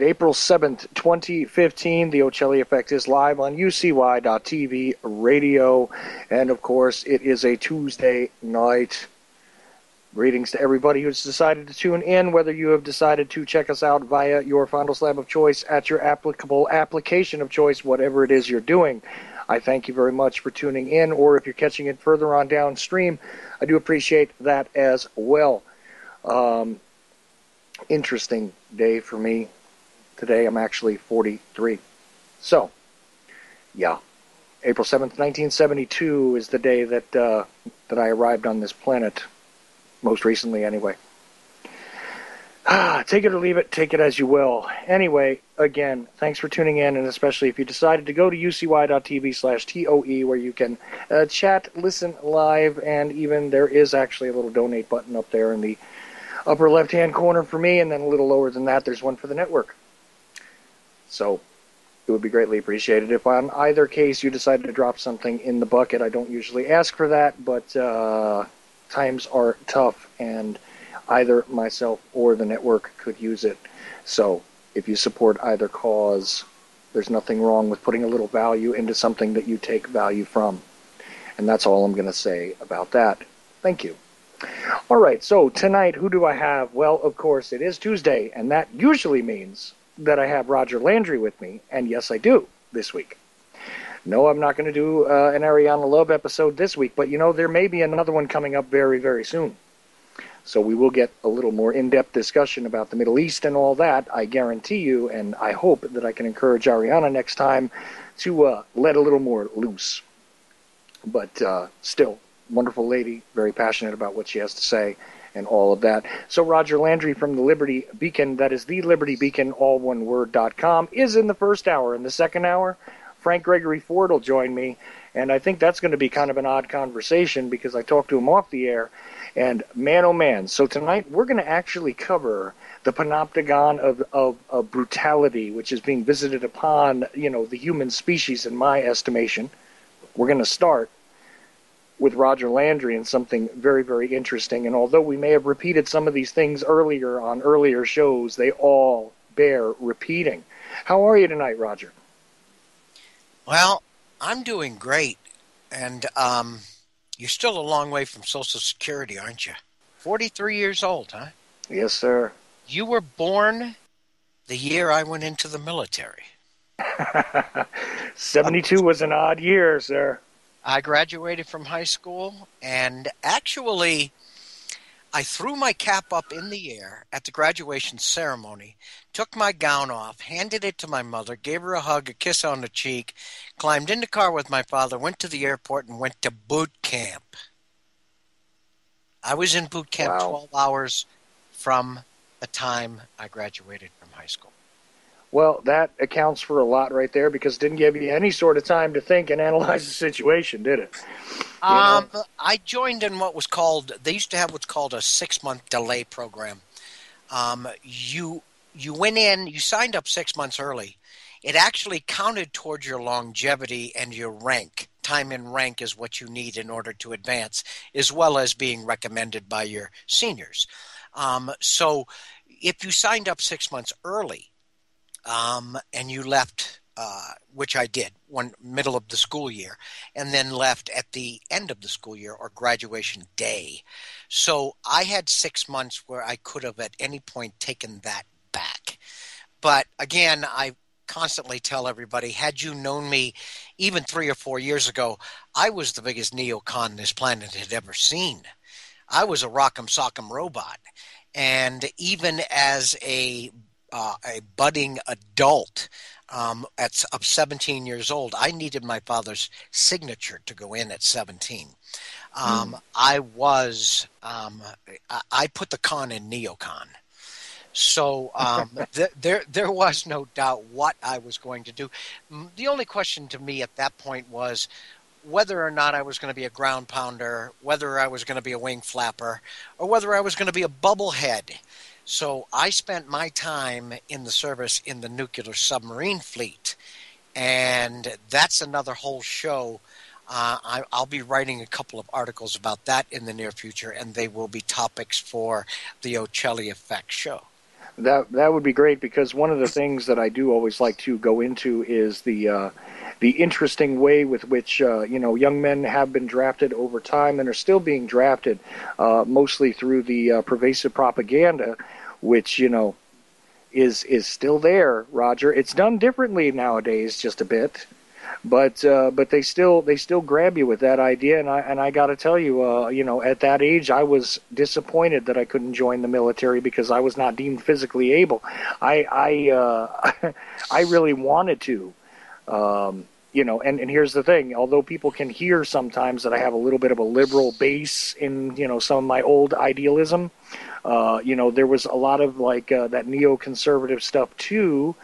April 7th, 2015, the Ochelli Effect is live on UCY.TV radio, and of course, it is a Tuesday night. Greetings to everybody who's decided to tune in, whether you have decided to check us out via your Fondle Slab of choice at your applicable application of choice, whatever it is you're doing. I thank you very much for tuning in, or if you're catching it further on downstream, I do appreciate that as well. Interesting day for me. Today I'm actually 43. So, yeah, April 7th, 1972 is the day that I arrived on this planet, most recently anyway. Take it or leave it, take it as you will. Anyway, again, thanks for tuning in, and especially if you decided to go to ucy.tv/TOE, where you can chat, listen live, and even there is actually a little donate button up there in the upper left-hand corner for me, and then a little lower than that, there's one for the network. So it would be greatly appreciated if on either case you decided to drop something in the bucket. I don't usually ask for that, but times are tough, and either myself or the network could use it. So if you support either cause, there's nothing wrong with putting a little value into something that you take value from. And that's all I'm going to say about that. Thank you. All right, so tonight, who do I have? Well, of course, it is Tuesday, and that usually means that I have Roger Landry with me, and yes, I do, this week. No, I'm not going to do an Ariana Love episode this week, but, you know, there may be another one coming up very, very soon. So we will get a little more in-depth discussion about the Middle East and all that, I guarantee you, and I hope that I can encourage Ariana next time to let a little more loose. But still, wonderful lady, very passionate about what she has to say, and all of that. So Roger Landry from the Liberty Beacon, that is the Liberty Beacon, all one word.com, is in the first hour. In the second hour, Frank Gregory Ford will join me, and I think that's going to be kind of an odd conversation because I talked to him off the air, and man, oh man. So tonight we're going to actually cover the panopticon of brutality, which is being visited upon, you know, the human species, in my estimation. We're going to start with Roger Landry and something very, very interesting. And although we may have repeated some of these things earlier on earlier shows, they all bear repeating. How are you tonight, Roger? Well, I'm doing great. And you're still a long way from Social Security, aren't you? 43 years old, huh? Yes, sir. You were born the year I went into the military. 72 was an odd year, sir. I graduated from high school, and actually, I threw my cap up in the air at the graduation ceremony, took my gown off, handed it to my mother, gave her a hug, a kiss on the cheek, climbed in the car with my father, went to the airport, and went to boot camp. I was in boot camp Wow. 12 hours from the time I graduated from high school. Well, that accounts for a lot right there because it didn't give you any sort of time to think and analyze the situation, did it? You know? Um, I joined in what was called, they used to have what's called a 6 month delay program. You went in, you signed up 6 months early. It actually counted towards your longevity and your rank. Time in rank is what you need in order to advance, as well as being recommended by your seniors. So if you signed up 6 months early, and you left, which I did, one middle of the school year, and then left at the end of the school year or graduation day. So I had 6 months where I could have at any point taken that back. But again, I constantly tell everybody, had you known me even 3 or 4 years ago, I was the biggest neocon this planet had ever seen. I was a rock'em sock'em robot. And even as a budding adult of 17 years old, I needed my father's signature to go in at 17. Mm. I put the con in neocon. So there was no doubt what I was going to do. The only question to me at that point was whether or not I was going to be a ground pounder, whether I was going to be a wing flapper, or whether I was going to be a bubblehead. So I spent my time in the service in the nuclear submarine fleet, and that's another whole show. I'll be writing a couple of articles about that in the near future, and they will be topics for the Ochelli Effect show. That would be great because one of the things that I do always like to go into is the interesting way with which young men have been drafted over time and are still being drafted, mostly through the pervasive propaganda, which is still there. Roger, it's done differently nowadays, just a bit. But they still grab you with that idea, and I got to tell you, at that age, I was disappointed that I couldn't join the military because I was not deemed physically able. I really wanted to, and here's the thing: although people can hear sometimes that I have a little bit of a liberal base in some of my old idealism, there was a lot of that neoconservative stuff too.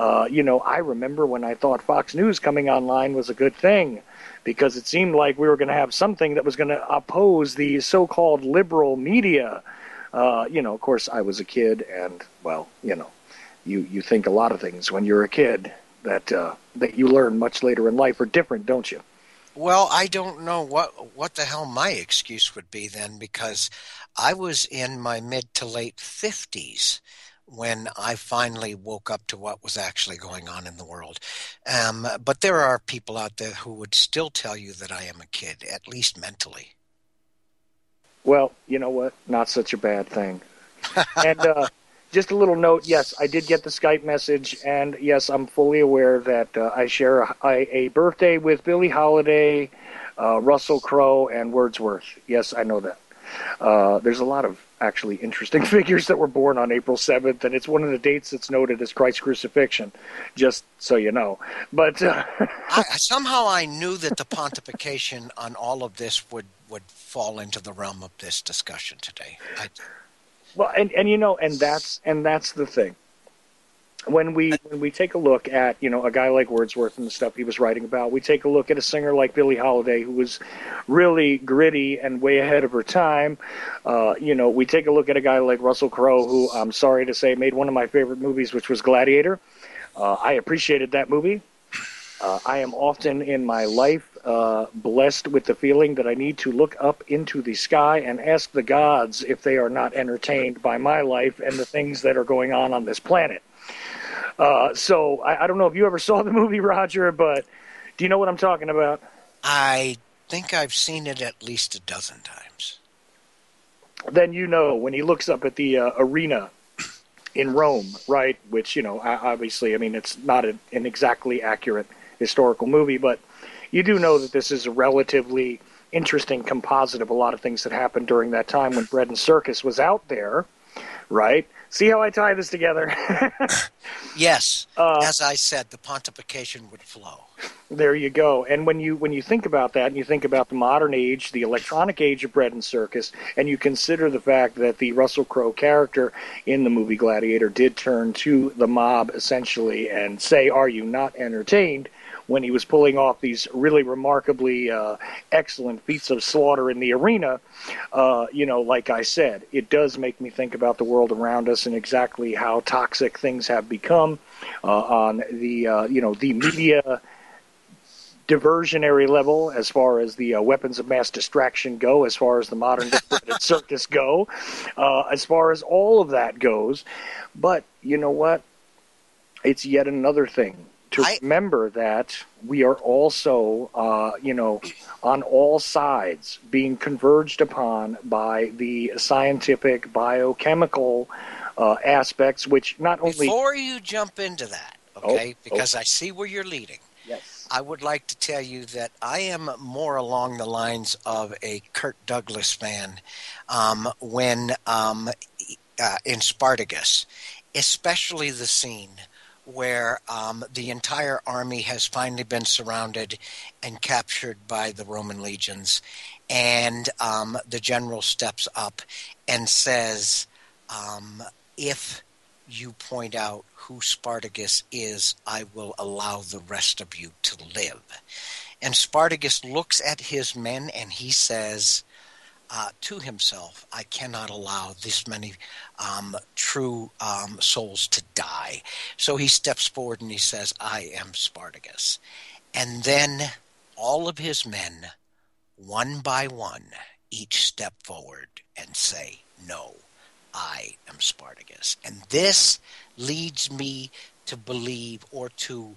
I remember when I thought Fox News coming online was a good thing because it seemed like we were going to have something that was going to oppose the so-called liberal media. Of course, I was a kid, and, well, you think a lot of things when you're a kid that you learn much later in life are different, don't you? Well, I don't know what the hell my excuse would be then, because I was in my mid to late 50s when I finally woke up to what was actually going on in the world. But there are people out there who would still tell you that I am a kid, at least mentally. Well, you know what? Not such a bad thing. And just a little note, yes, I did get the Skype message, and yes, I'm fully aware that I share a birthday with Billie Holiday, Russell Crowe, and Wordsworth. Yes, I know that. There's a lot of actually interesting figures that were born on April 7th, and it's one of the dates that's noted as Christ's crucifixion, just so you know. But Somehow I knew that the pontification on all of this would fall into the realm of this discussion today. well, and that's the thing. When we take a look at a guy like Wordsworth and the stuff he was writing about, we take a look at a singer like Billie Holiday who was really gritty and way ahead of her time. We take a look at a guy like Russell Crowe, who I'm sorry to say made one of my favorite movies, which was Gladiator. I appreciated that movie. I am often in my life blessed with the feeling that I need to look up into the sky and ask the gods if they are not entertained by my life and the things that are going on this planet. So I don't know if you ever saw the movie, Roger, but do you know what I'm talking about? I think I've seen it at least a dozen times. Then when he looks up at the arena in Rome, right? Which obviously, I mean, it's not an exactly accurate historical movie, but you do know that this is a relatively interesting composite of a lot of things that happened during that time when Bread and Circus was out there Right? See how I tie this together? Yes, uh, as I said, the pontification would flow. There you go. And when you think about that, and you think about the modern age, the electronic age of bread and circus, and you consider the fact that the Russell Crowe character in the movie Gladiator did turn to the mob essentially and say, "Are you not entertained?" when he was pulling off these really remarkably excellent feats of slaughter in the arena, like I said, it does make me think about the world around us and exactly how toxic things have become on the media diversionary level as far as the weapons of mass distraction go, as far as the modern circus go, as far as all of that goes. But you know what? It's yet another thing to I remember that we are also, on all sides being converged upon by the scientific biochemical aspects, which not only. Before you jump into that, Oh, okay, oh, because I see where you're leading, yes. I would like to tell you that I am more along the lines of a Kirk Douglas fan when in Spartacus, especially the scene where the entire army has finally been surrounded and captured by the Roman legions, and the general steps up and says, if you point out who Spartacus is, I will allow the rest of you to live. And Spartacus looks at his men and he says to himself, I cannot allow this many true souls to die. So he steps forward and he says, I am Spartacus. And then all of his men, one by one, each step forward and say, no, I am Spartacus. And this leads me to believe or to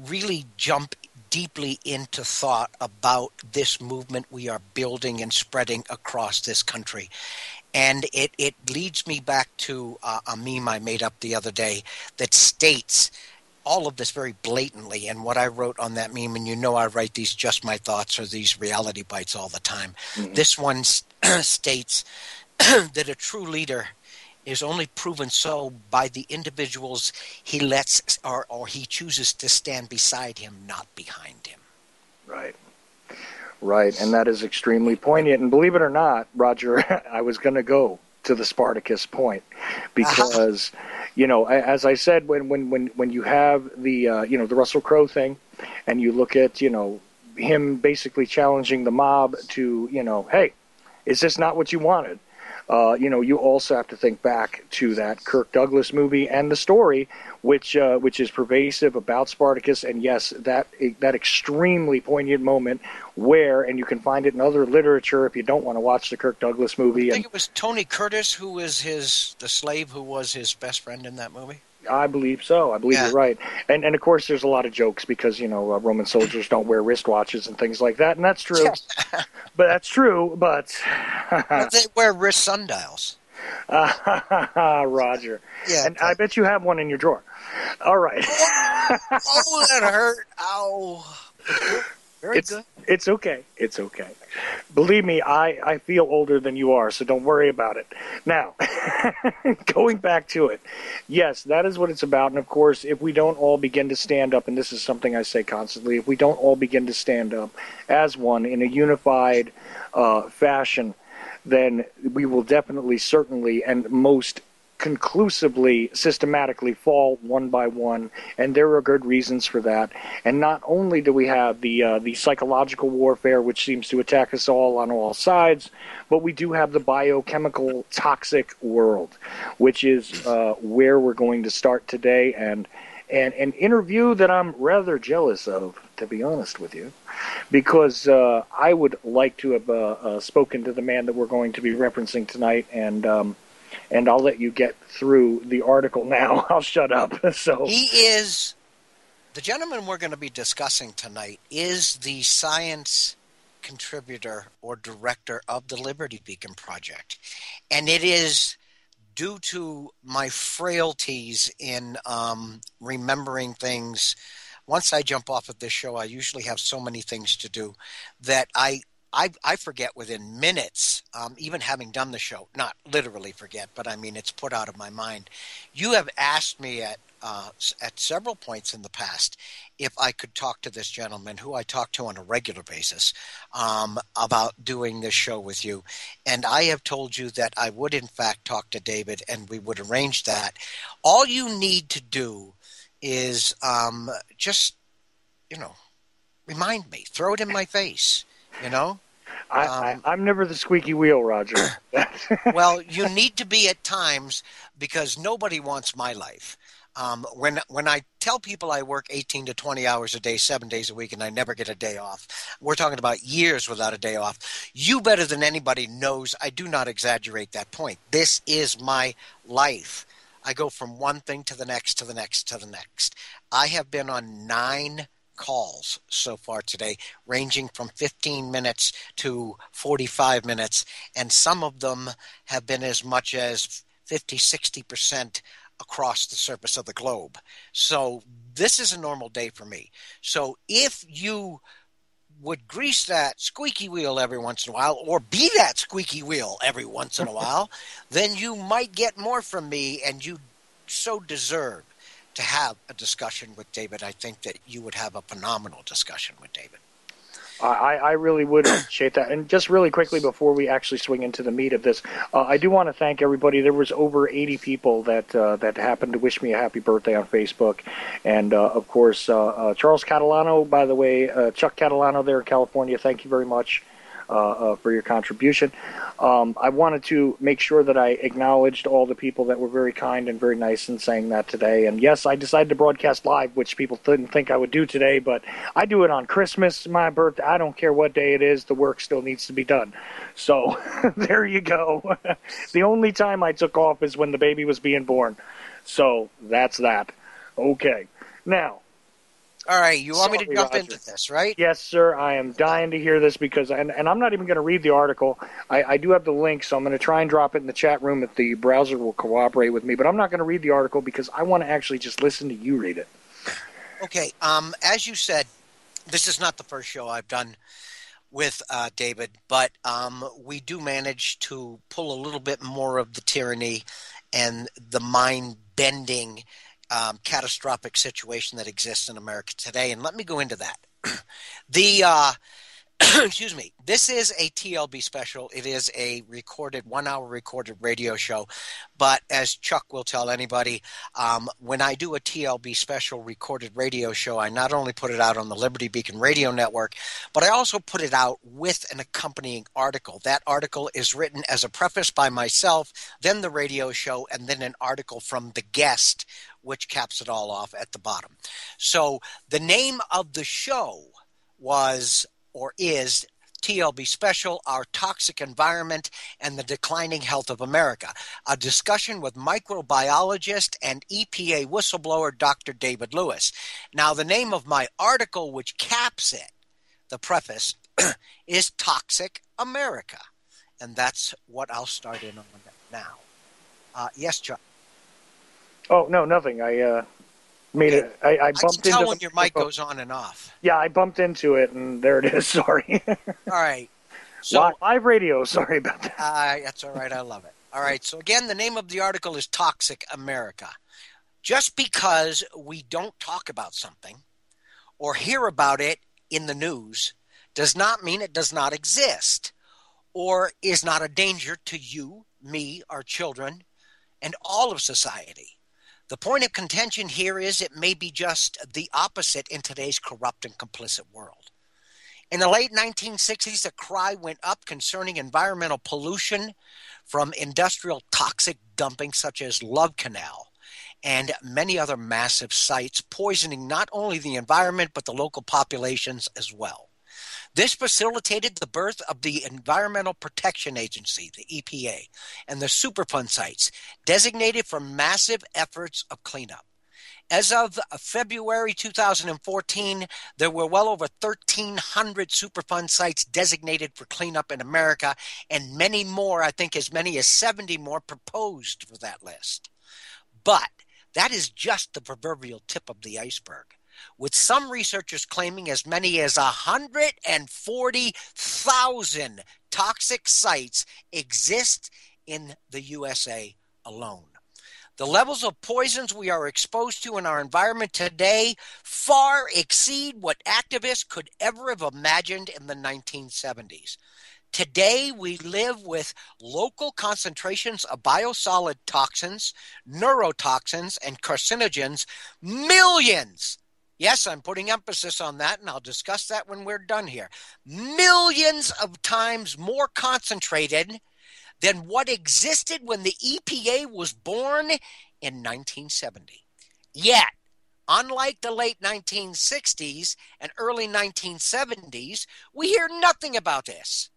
really jump deeply into thought about this movement we are building and spreading across this country. And it leads me back to a meme I made up the other day that states all of this very blatantly. And what I wrote on that meme, and you know I write these just my thoughts or these reality bites all the time. Mhm. This one states that a true leader is only proven so by the individuals he lets or he chooses to stand beside him, not behind him. Right. Right, and that is extremely poignant. And believe it or not, Roger, I was going to go to the Spartacus point Aha. because, as I said, when you have the Russell Crowe thing, and you look at him basically challenging the mob to hey, is this not what you wanted? You also have to think back to that Kirk Douglas movie and the story, which is pervasive about Spartacus, and yes, that extremely poignant moment where, and you can find it in other literature if you don't want to watch the Kirk Douglas I movie, think and it was Tony Curtis who was the slave who was his best friend in that movie. I believe so. I believe you're Yeah. right, and of course there's a lot of jokes because Roman soldiers don't wear wristwatches and things like that, and that's true. But that's true. But Well, they wear wrist sundials. Roger, Yeah. and I bet you have one in your drawer. All right. Oh, oh, that hurt. Ow. But good. Very It's good. it's okay. It's okay. Believe me, I feel older than you are, so don't worry about it. Now, going back to it, yes, that is what it's about. And of course, if we don't all begin to stand up, and this is something I say constantly, if we don't all begin to stand up as one in a unified fashion, then we will definitely, certainly, and most conclusively, systematically fall one by one, and there are good reasons for that. And not only do we have the psychological warfare, which seems to attack us all on all sides, but we do have the biochemical toxic world, which is where we're going to start today, and an interview that I'm rather jealous of, to be honest with you, because I would like to have spoken to the man that we're going to be referencing tonight, and I'll let you get through the article now. I'll shut up. So, He is the gentleman we're going to be discussing tonight is the science contributor or director of the Liberty Beacon Project. And it is due to my frailties in remembering things. Once I jump off of this show, I usually have so many things to do that I forget within minutes, even having done the show, not literally forget, but I mean, it's put out of my mind. You have asked me at several points in the past if I could talk to this gentleman who I talk to on a regular basis about doing this show with you. And I have told you that I would, in fact, talk to David and we would arrange that. All you need to do is just, you know, remind me, throw it in my face, you know? I'm never the squeaky wheel, Roger. Well, you need to be at times because nobody wants my life. When I tell people I work 18 to 20 hours a day, 7 days a week, and I never get a day off, we're talking about years without a day off. You better than anybody knows I do not exaggerate that point. This is my life. I go from one thing to the next, to the next, to the next. I have been on 9 calls so far today, ranging from 15 minutes to 45 minutes, and some of them have been as much as 50, 60% across the surface of the globe. So this is a normal day for me. So if you would grease that squeaky wheel every once in a while, or be that squeaky wheel every once in a while, then you might get more from me, and you so deserve to have a discussion with David. I think that you would have a phenomenal discussion with David. I really would appreciate that. And just really quickly before we actually swing into the meat of this, I do want to thank everybody. There was over 80 people that happened to wish me a happy birthday on Facebook. And, of course, Charles Catalano, by the way, Chuck Catalano there in California, thank you very much for your contribution. I wanted to make sure that I acknowledged all the people that were very kind and very nice in saying that today. And yes, I decided to broadcast live, which people didn't think I would do today, but I do it on Christmas, my birthday. I don't care what day it is. The work still needs to be done. So there you go. The only time I took off is when the baby was being born. So that's that. Okay. Now, all right, you want me to sorry, jump Roger. into this, right? Yes, sir. I am dying to hear this because, and I'm not even going to read the article. I do have the link, so I'm going to try and drop it in the chat room if the browser will cooperate with me. But I'm not going to read the article because I want to actually just listen to you read it. Okay. As you said, this is not the first show I've done with David, but we do manage to pull a little bit more of the tyranny and the mind-bending catastrophic situation that exists in America today. And let me go into that. Excuse me. This is a TLB special. It is a recorded 1-hour recorded radio show. But as Chuck will tell anybody, when I do a TLB special recorded radio show, I not only put it out on the Liberty Beacon Radio Network, but I also put it out with an accompanying article. That article is written as a preface by myself, then the radio show, and then an article from the guest, which caps it all off at the bottom. So the name of the show was or is TLB Special, Our Toxic Environment and the Declining Health of America, a discussion with microbiologist and EPA whistleblower Dr. David Lewis. Now, the name of my article, which caps it, the preface, is Toxic America. And that's what I'll start in on now. Yes, Chuck. Oh, no, nothing. I made it. I bumped can tell into when your mic goes on and off. Yeah, I bumped into it, and there it is. Sorry. All right. So live radio. Sorry about that. That's all right. I love it. All right. So again, the name of the article is Toxic America. Just because we don't talk about something or hear about it in the news does not mean it does not exist or is not a danger to you, me, our children, and all of society. The point of contention here is it may be just the opposite in today's corrupt and complicit world. In the late 1960s, a cry went up concerning environmental pollution from industrial toxic dumping such as Love Canal and many other massive sites, poisoning not only the environment but the local populations as well. This facilitated the birth of the Environmental Protection Agency, the EPA, and the Superfund sites, designated for massive efforts of cleanup. As of February 2014, there were well over 1,300 Superfund sites designated for cleanup in America, and many more, I think as many as 70 more, proposed for that list. But that is just the proverbial tip of the iceberg. with some researchers claiming as many as 140,000 toxic sites exist in the USA alone. The levels of poisons we are exposed to in our environment today far exceed what activists could ever have imagined in the 1970s. Today, we live with local concentrations of biosolid toxins, neurotoxins, and carcinogens, millions. Yes, I'm putting emphasis on that, and I'll discuss that when we're done here. Millions of times more concentrated than what existed when the EPA was born in 1970. Yet, unlike the late 1960s and early 1970s, we hear nothing about this.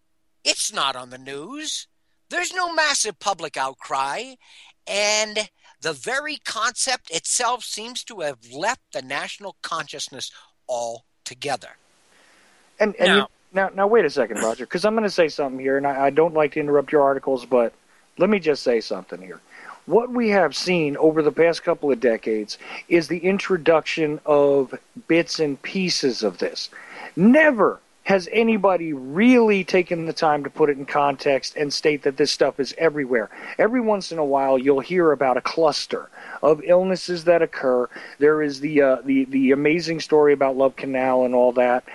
It's not on the news. There's no massive public outcry, and the very concept itself seems to have left the national consciousness altogether. And you Now, now wait a second, Roger, because I'm going to say something here, and I don't like to interrupt your articles, but let me just say something here. What we have seen over the past couple of decades is the introduction of bits and pieces of this. Never has anybody really taken the time to put it in context and state that this stuff is everywhere? Every once in a while, you'll hear about a cluster of illnesses that occur. There is the amazing story about Love Canal and all that.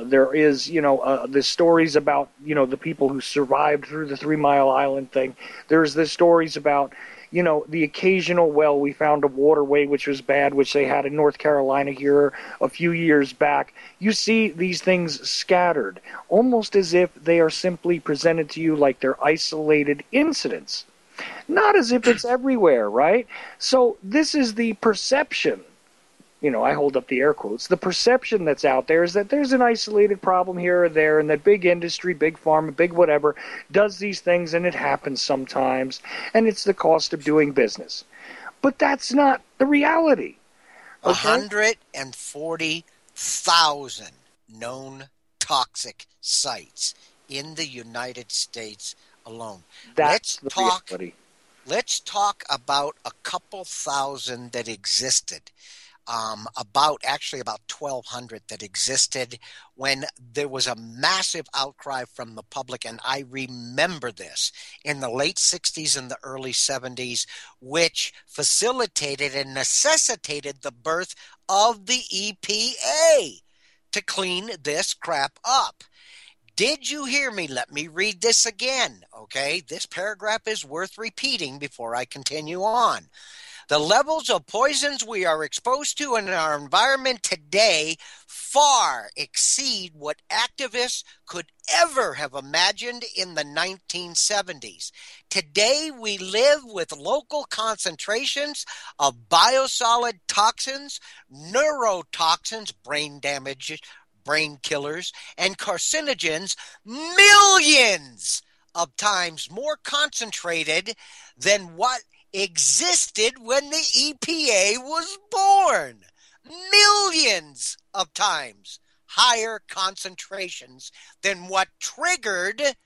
There is, the stories about, the people who survived through the 3 Mile Island thing. There's the stories about, the occasional well, we found a waterway which was bad, which they had in North Carolina here a few years back. You see these things scattered, almost as if they are simply presented to you like they're isolated incidents, not as if it's everywhere, right? So this is the perception. I hold up the air quotes. The perception that's out there is that there's an isolated problem here or there, and that big industry, big pharma, big whatever, does these things, and it happens sometimes, and it's the cost of doing business. But that's not the reality. Okay? 140,000 known toxic sites in the United States alone. That's the reality. Let's talk about a couple thousand that existed. About 1,200 that existed when there was a massive outcry from the public, and I remember this in the late 60s and the early 70s, which facilitated and necessitated the birth of the EPA to clean this crap up. Did you hear me? Let me read this again, okay? This paragraph is worth repeating before I continue on. The levels of poisons we are exposed to in our environment today far exceed what activists could ever have imagined in the 1970s. Today, we live with local concentrations of biosolid toxins, neurotoxins, brain damage, brain killers, and carcinogens millions of times more concentrated than what existed when the EPA was born. Millions of times higher concentrations than what triggered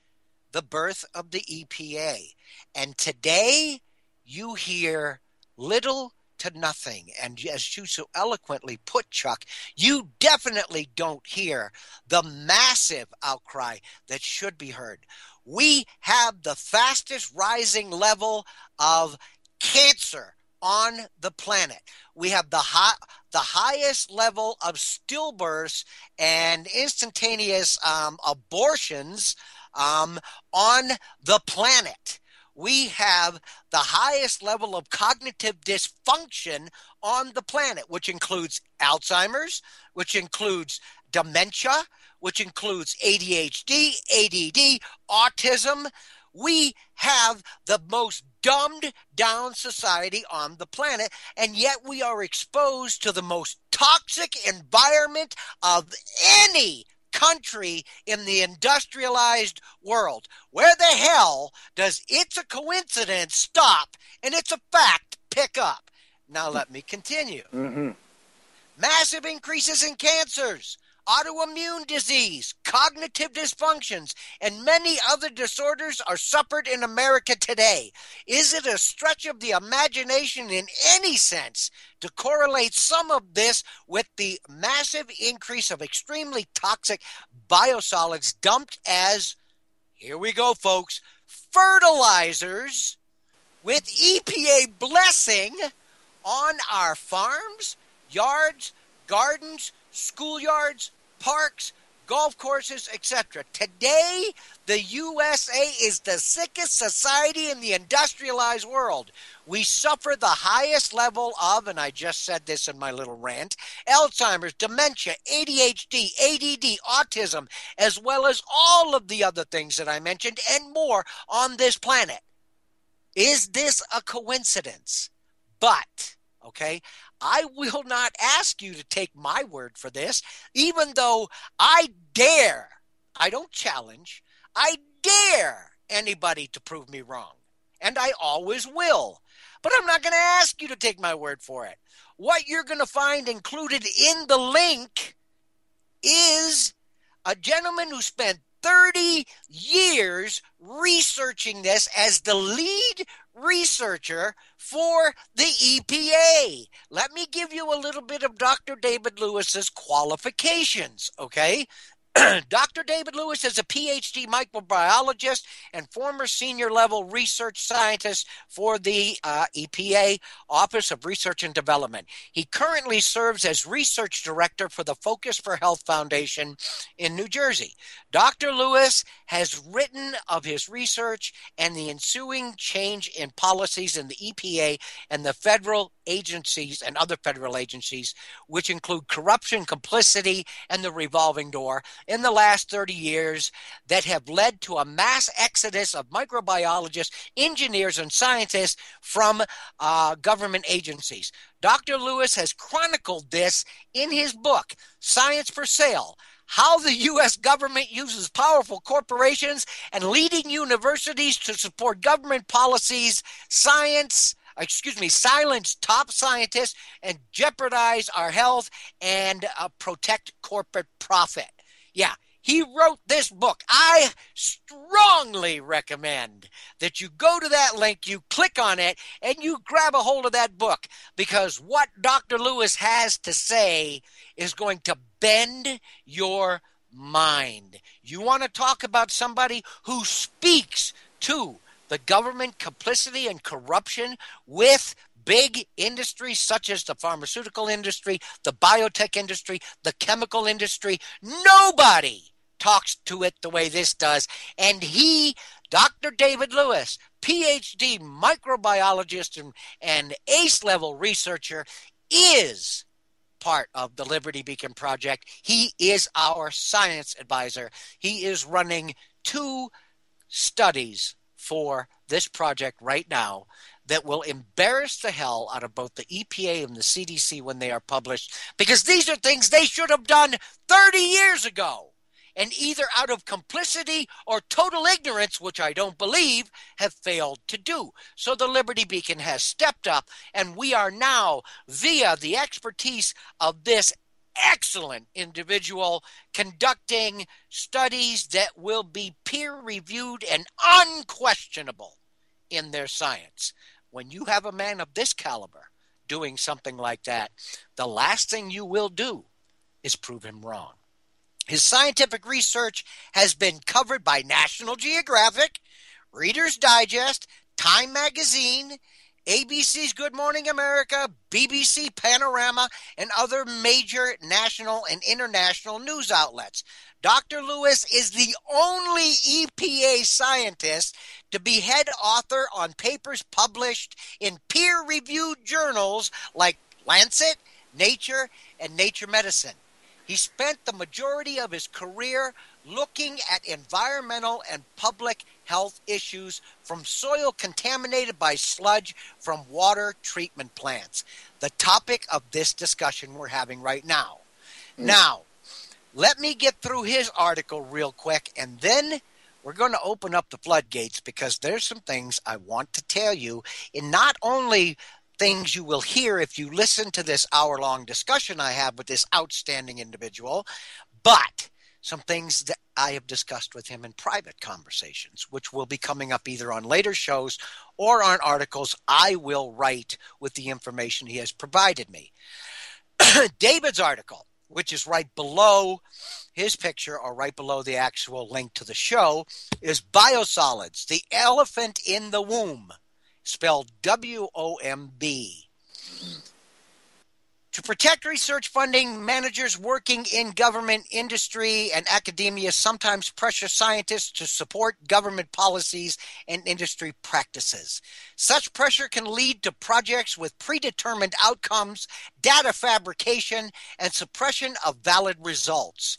the birth of the EPA. And today you hear little to nothing. And as you so eloquently put, Chuck, you definitely don't hear the massive outcry that should be heard. We have the fastest rising level of cancer on the planet. We have the highest level of stillbirths and instantaneous abortions on the planet. We have the highest level of cognitive dysfunction on the planet, which includes Alzheimer's, which includes dementia, which includes ADHD, ADD, autism. We have the most dumbed down society on the planet, and yet we are exposed to the most toxic environment of any country in the industrialized world. Where the hell does "it's a coincidence" stop and "it's a fact" pick up? Now let me continue. Mm-hmm. Massive increases in cancers, autoimmune disease, cognitive dysfunctions, and many other disorders are suffered in America today. Is it a stretch of the imagination in any sense to correlate some of this with the massive increase of extremely toxic biosolids dumped as, here we go, folks, fertilizers with EPA blessing on our farms, yards, gardens, schoolyards, parks, golf courses, etc. Today, the USA is the sickest society in the industrialized world. We suffer the highest level of, and I just said this in my little rant, Alzheimer's, dementia, ADHD, ADD, autism, as well as all of the other things that I mentioned and more on this planet. Is this a coincidence? But, okay, I will not ask you to take my word for this, even though I don't challenge, I dare anybody to prove me wrong. And I always will. But I'm not going to ask you to take my word for it. What you're going to find included in the link is a gentleman who spent 30 years researching this as the lead researcher for the EPA. Let me give you a little bit of Dr. David Lewis's qualifications, okay? Dr. David Lewis is a PhD microbiologist and former senior level research scientist for the EPA Office of Research and Development. He currently serves as research director for the Focus for Health Foundation in New Jersey. Dr. Lewis has written of his research and the ensuing change in policies in the EPA and the federal agencies and other federal agencies, which include corruption, complicity, and the revolving door in the last 30 years that have led to a mass exodus of microbiologists, engineers, and scientists from government agencies. Dr. Lewis has chronicled this in his book, Science for Sale: How the U.S. Government Uses Powerful Corporations and Leading Universities to Support Government Policies, silence top scientists and jeopardize our health and protect corporate profit. Yeah, he wrote this book. I strongly recommend that you go to that link, you click on it, and you grab a hold of that book, because what Dr. Lewis has to say is going to bend your mind. You want to talk about somebody who speaks to the government complicity and corruption with big industries such as the pharmaceutical industry, the biotech industry, the chemical industry. Nobody talks to it the way this does. And he, Dr. David Lewis, PhD microbiologist and ACE-level researcher, is part of the Liberty Beacon Project. He is our science advisor. He is running 2 studies for this project right now that will embarrass the hell out of both the EPA and the CDC when they are published, because these are things they should have done 30 years ago, and either out of complicity or total ignorance, which I don't believe, have failed to do. So the Liberty Beacon has stepped up, and we are now, via the expertise of this excellent individual, conducting studies that will be peer-reviewed and unquestionable in their science. When you have a man of this caliber doing something like that, the last thing you will do is prove him wrong. His scientific research has been covered by National Geographic, Reader's Digest, Time Magazine, ABC's Good Morning America, BBC Panorama, and other major national and international news outlets. Dr. Lewis is the only EPA scientist to be head author on papers published in peer-reviewed journals like Lancet, Nature, and Nature Medicine. He spent the majority of his career looking at environmental and public health issues, from soil contaminated by sludge from water treatment plants, the topic of this discussion we're having right now. Now, let me get through his article real quick, and then we're going to open up the floodgates, because there's some things I want to tell you, in not only things you will hear if you listen to this hour-long discussion I have with this outstanding individual, but some things that I have discussed with him in private conversations, which will be coming up either on later shows or on articles I will write with the information he has provided me. David's article, which is right below his picture or right below the actual link to the show, is Biosolids, the elephant in the womb, spelled WOMB. To protect research funding, managers working in government, industry, and academia sometimes pressure scientists to support government policies and industry practices. Such pressure can lead to projects with predetermined outcomes, data fabrication, and suppression of valid results.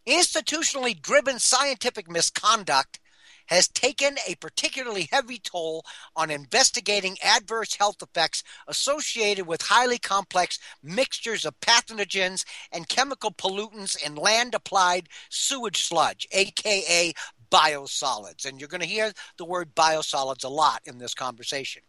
Institutionally driven scientific misconduct has taken a particularly heavy toll on investigating adverse health effects associated with highly complex mixtures of pathogens and chemical pollutants in land-applied sewage sludge, aka biosolids. And you're going to hear the word biosolids a lot in this conversation.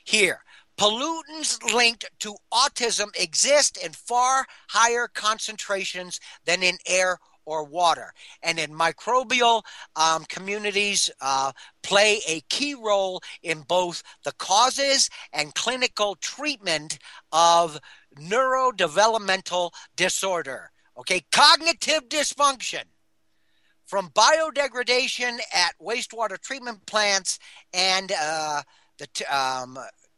Here, pollutants linked to autism exist in far higher concentrations than in air or water, and in microbial communities play a key role in both the causes and clinical treatment of neurodevelopmental disorder. Okay, cognitive dysfunction from biodegradation at wastewater treatment plants and the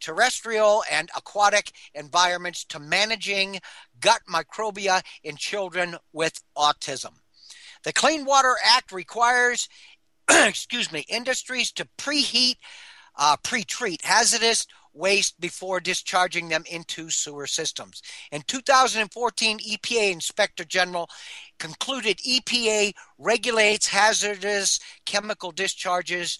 terrestrial and aquatic environments to managing gut microbia in children with autism. The Clean Water Act requires industries to pre-treat hazardous waste before discharging them into sewer systems. In 2014, EPA Inspector General concluded EPA regulates hazardous chemical discharges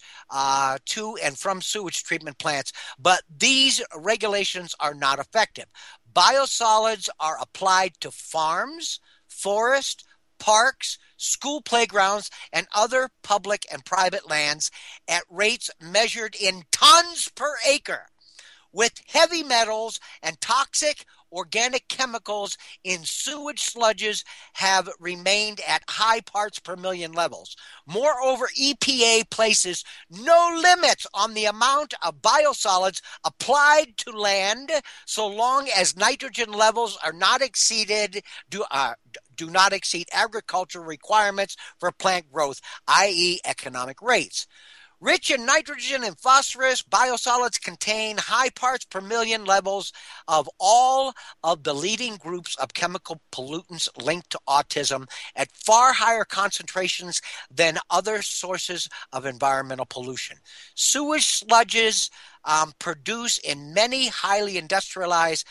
to and from sewage treatment plants, but these regulations are not effective. Biosolids are applied to farms, forests, parks, school playgrounds, and other public and private lands at rates measured in tons per acre, with heavy metals and toxic organic chemicals in sewage sludges have remained at high parts per million levels. Moreover, EPA places no limits on the amount of biosolids applied to land so long as nitrogen levels are not exceeded, do not exceed agricultural requirements for plant growth, i.e. economic rates. Rich in nitrogen and phosphorus, biosolids contain high parts per million levels of all of the leading groups of chemical pollutants linked to autism at far higher concentrations than other sources of environmental pollution. Sewage sludges produce in many highly industrialized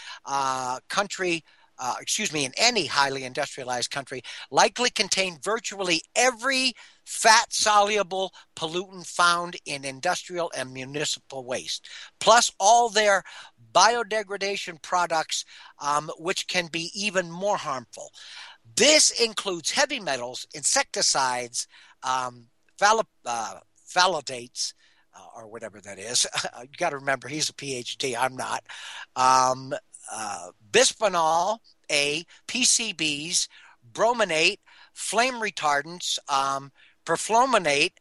in any highly industrialized country, likely contain virtually every fat-soluble pollutant found in industrial and municipal waste, plus all their biodegradation products, which can be even more harmful. This includes heavy metals, insecticides, phthalates, or whatever that is. You got to remember, he's a PhD, I'm not. Bisphenol A, PCBs, brominate, flame retardants, perfluorinate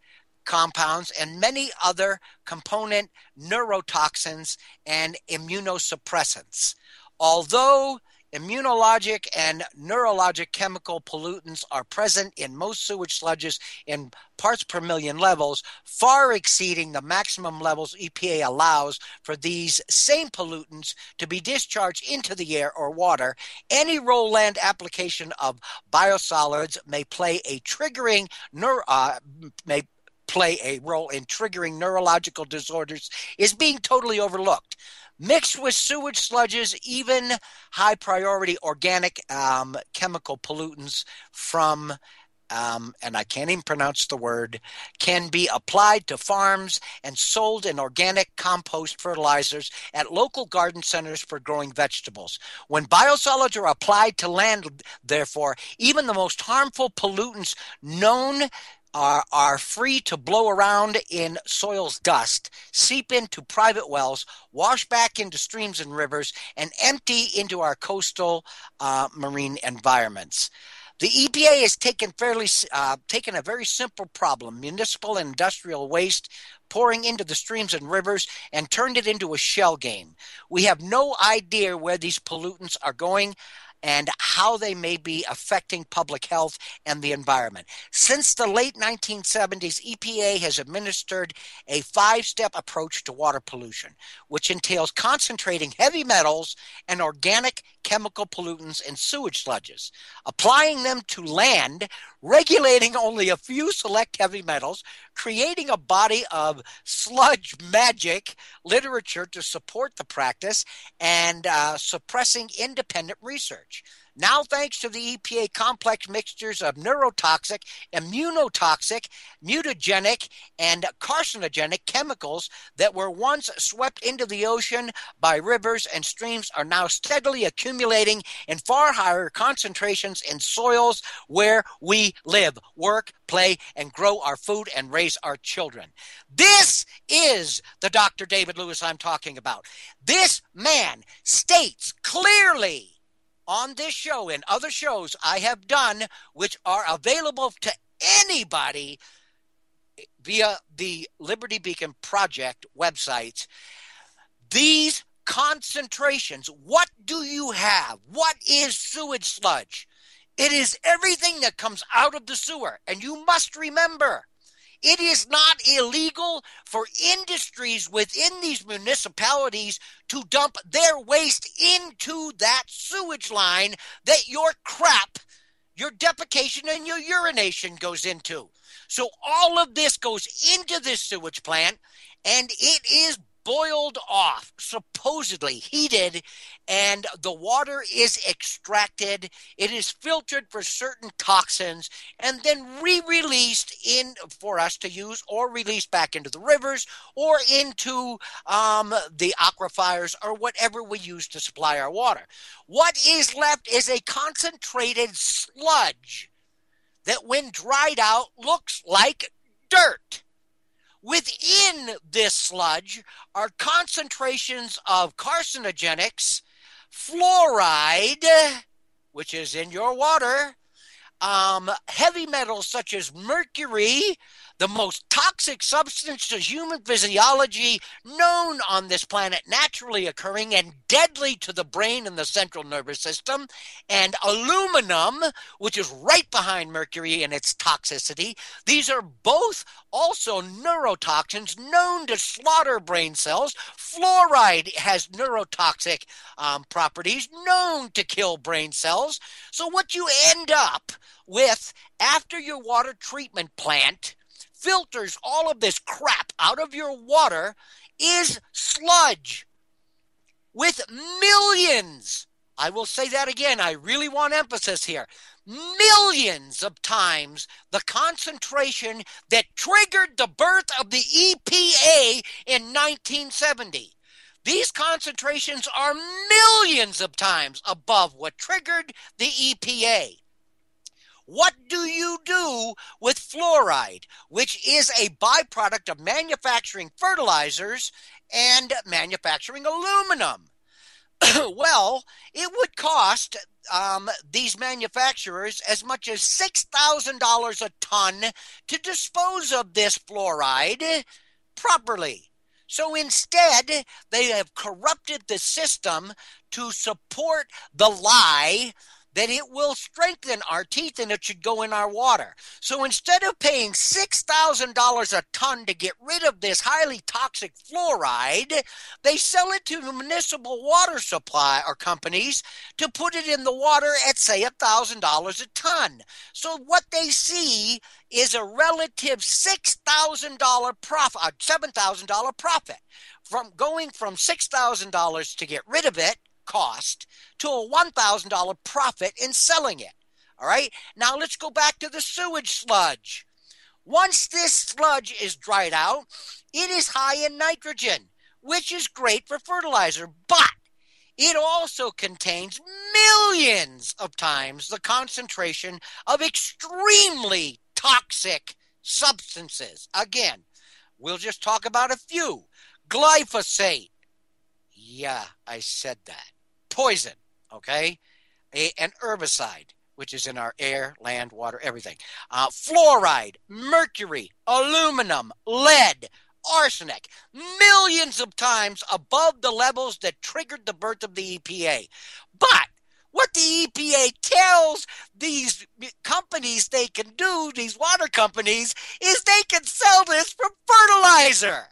compounds, and many other component neurotoxins and immunosuppressants. Although immunologic and neurologic chemical pollutants are present in most sewage sludges in parts per million levels, far exceeding the maximum levels EPA allows for these same pollutants to be discharged into the air or water. Any roll-land application of biosolids may play a role in triggering neurological disorders is being totally overlooked. Mixed with sewage sludges, even high priority organic chemical pollutants from, and I can't even pronounce the word, can be applied to farms and sold in organic compost fertilizers at local garden centers for growing vegetables. When biosolids are applied to land, therefore, even the most harmful pollutants known are free to blow around in soil's dust, seep into private wells, wash back into streams and rivers, and empty into our coastal marine environments. The EPA has taken a very simple problem, municipal and industrial waste pouring into the streams and rivers, and turned it into a shell game. We have no idea where these pollutants are going and how they may be affecting public health and the environment. Since the late 1970s, EPA has administered a 5-step approach to water pollution, which entails concentrating heavy metals and organic chemical pollutants in sewage sludges, applying them to land, regulating only a few select heavy metals, creating a body of sludge magic literature to support the practice, and suppressing independent research. Now, thanks to the EPA complex mixtures of neurotoxic, immunotoxic, mutagenic, and carcinogenic chemicals that were once swept into the ocean by rivers and streams are now steadily accumulating in far higher concentrations in soils where we live, work, play, and grow our food and raise our children. This is the Dr. David Lewis I'm talking about. This man states clearly on this show and other shows I have done, which are available to anybody via the Liberty Beacon Project websites, these concentrations, what do you have? What is sewage sludge? It is everything that comes out of the sewer. And you must remember, it is not illegal for industries within these municipalities to dump their waste into that sewage line that your crap, your defecation, and your urination goes into. So all of this goes into this sewage plant, and it is boiled off, supposedly heated, and the water is extracted. It is filtered for certain toxins and then re-released in for us to use, or released back into the rivers or into the aquifers or whatever we use to supply our water. What is left is a concentrated sludge that, when dried out, looks like dirt. Within this sludge are concentrations of carcinogenics, fluoride, which is in your water, heavy metals such as mercury, the most toxic substance to human physiology known on this planet, naturally occurring and deadly to the brain and the central nervous system, and aluminum, which is right behind mercury in its toxicity. These are both also neurotoxins known to slaughter brain cells. Fluoride has neurotoxic properties known to kill brain cells. So what you end up with after your water treatment plant filters all of this crap out of your water is sludge with millions. I will say that again. I really want emphasis here. Millions of times the concentration that triggered the birth of the EPA in 1970. These concentrations are millions of times above what triggered the EPA. What do you do with fluoride, which is a byproduct of manufacturing fertilizers and manufacturing aluminum? Well, it would cost these manufacturers as much as $6,000 a ton to dispose of this fluoride properly. So instead, they have corrupted the system to support the lie that it will strengthen our teeth and it should go in our water. So instead of paying $6,000 a ton to get rid of this highly toxic fluoride, they sell it to municipal water supply or companies to put it in the water at, say, $1,000 a ton. So what they see is a relative $6,000 profit, $7,000 profit, from going from $6,000 to get rid of it cost to a $1,000 profit in selling it. All right. Now let's go back to the sewage sludge. Once this sludge is dried out, it is high in nitrogen, which is great for fertilizer, but it also contains millions of times the concentration of extremely toxic substances. Again, we'll just talk about a few. Glyphosate. Yeah, I said that. Poison, okay? An herbicide. which is in our air, land, water, everything. Fluoride, mercury, aluminum, lead, arsenic, millions of times above the levels that triggered the birth of the EPA. But what the EPA tells these companies they can do, these water companies, is they can sell this for fertilizer.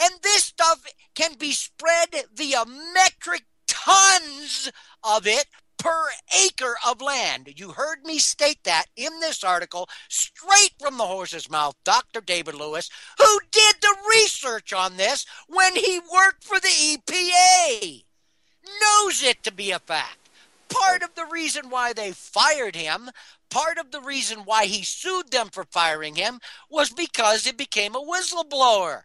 And this stuff can be spread via metric tons of it per acre of land. You heard me state that in this article, straight from the horse's mouth, Dr. David Lewis, who did the research on this when he worked for the EPA, knows it to be a fact. Part of the reason why they fired him, part of the reason why he sued them for firing him, was because it became a whistleblower.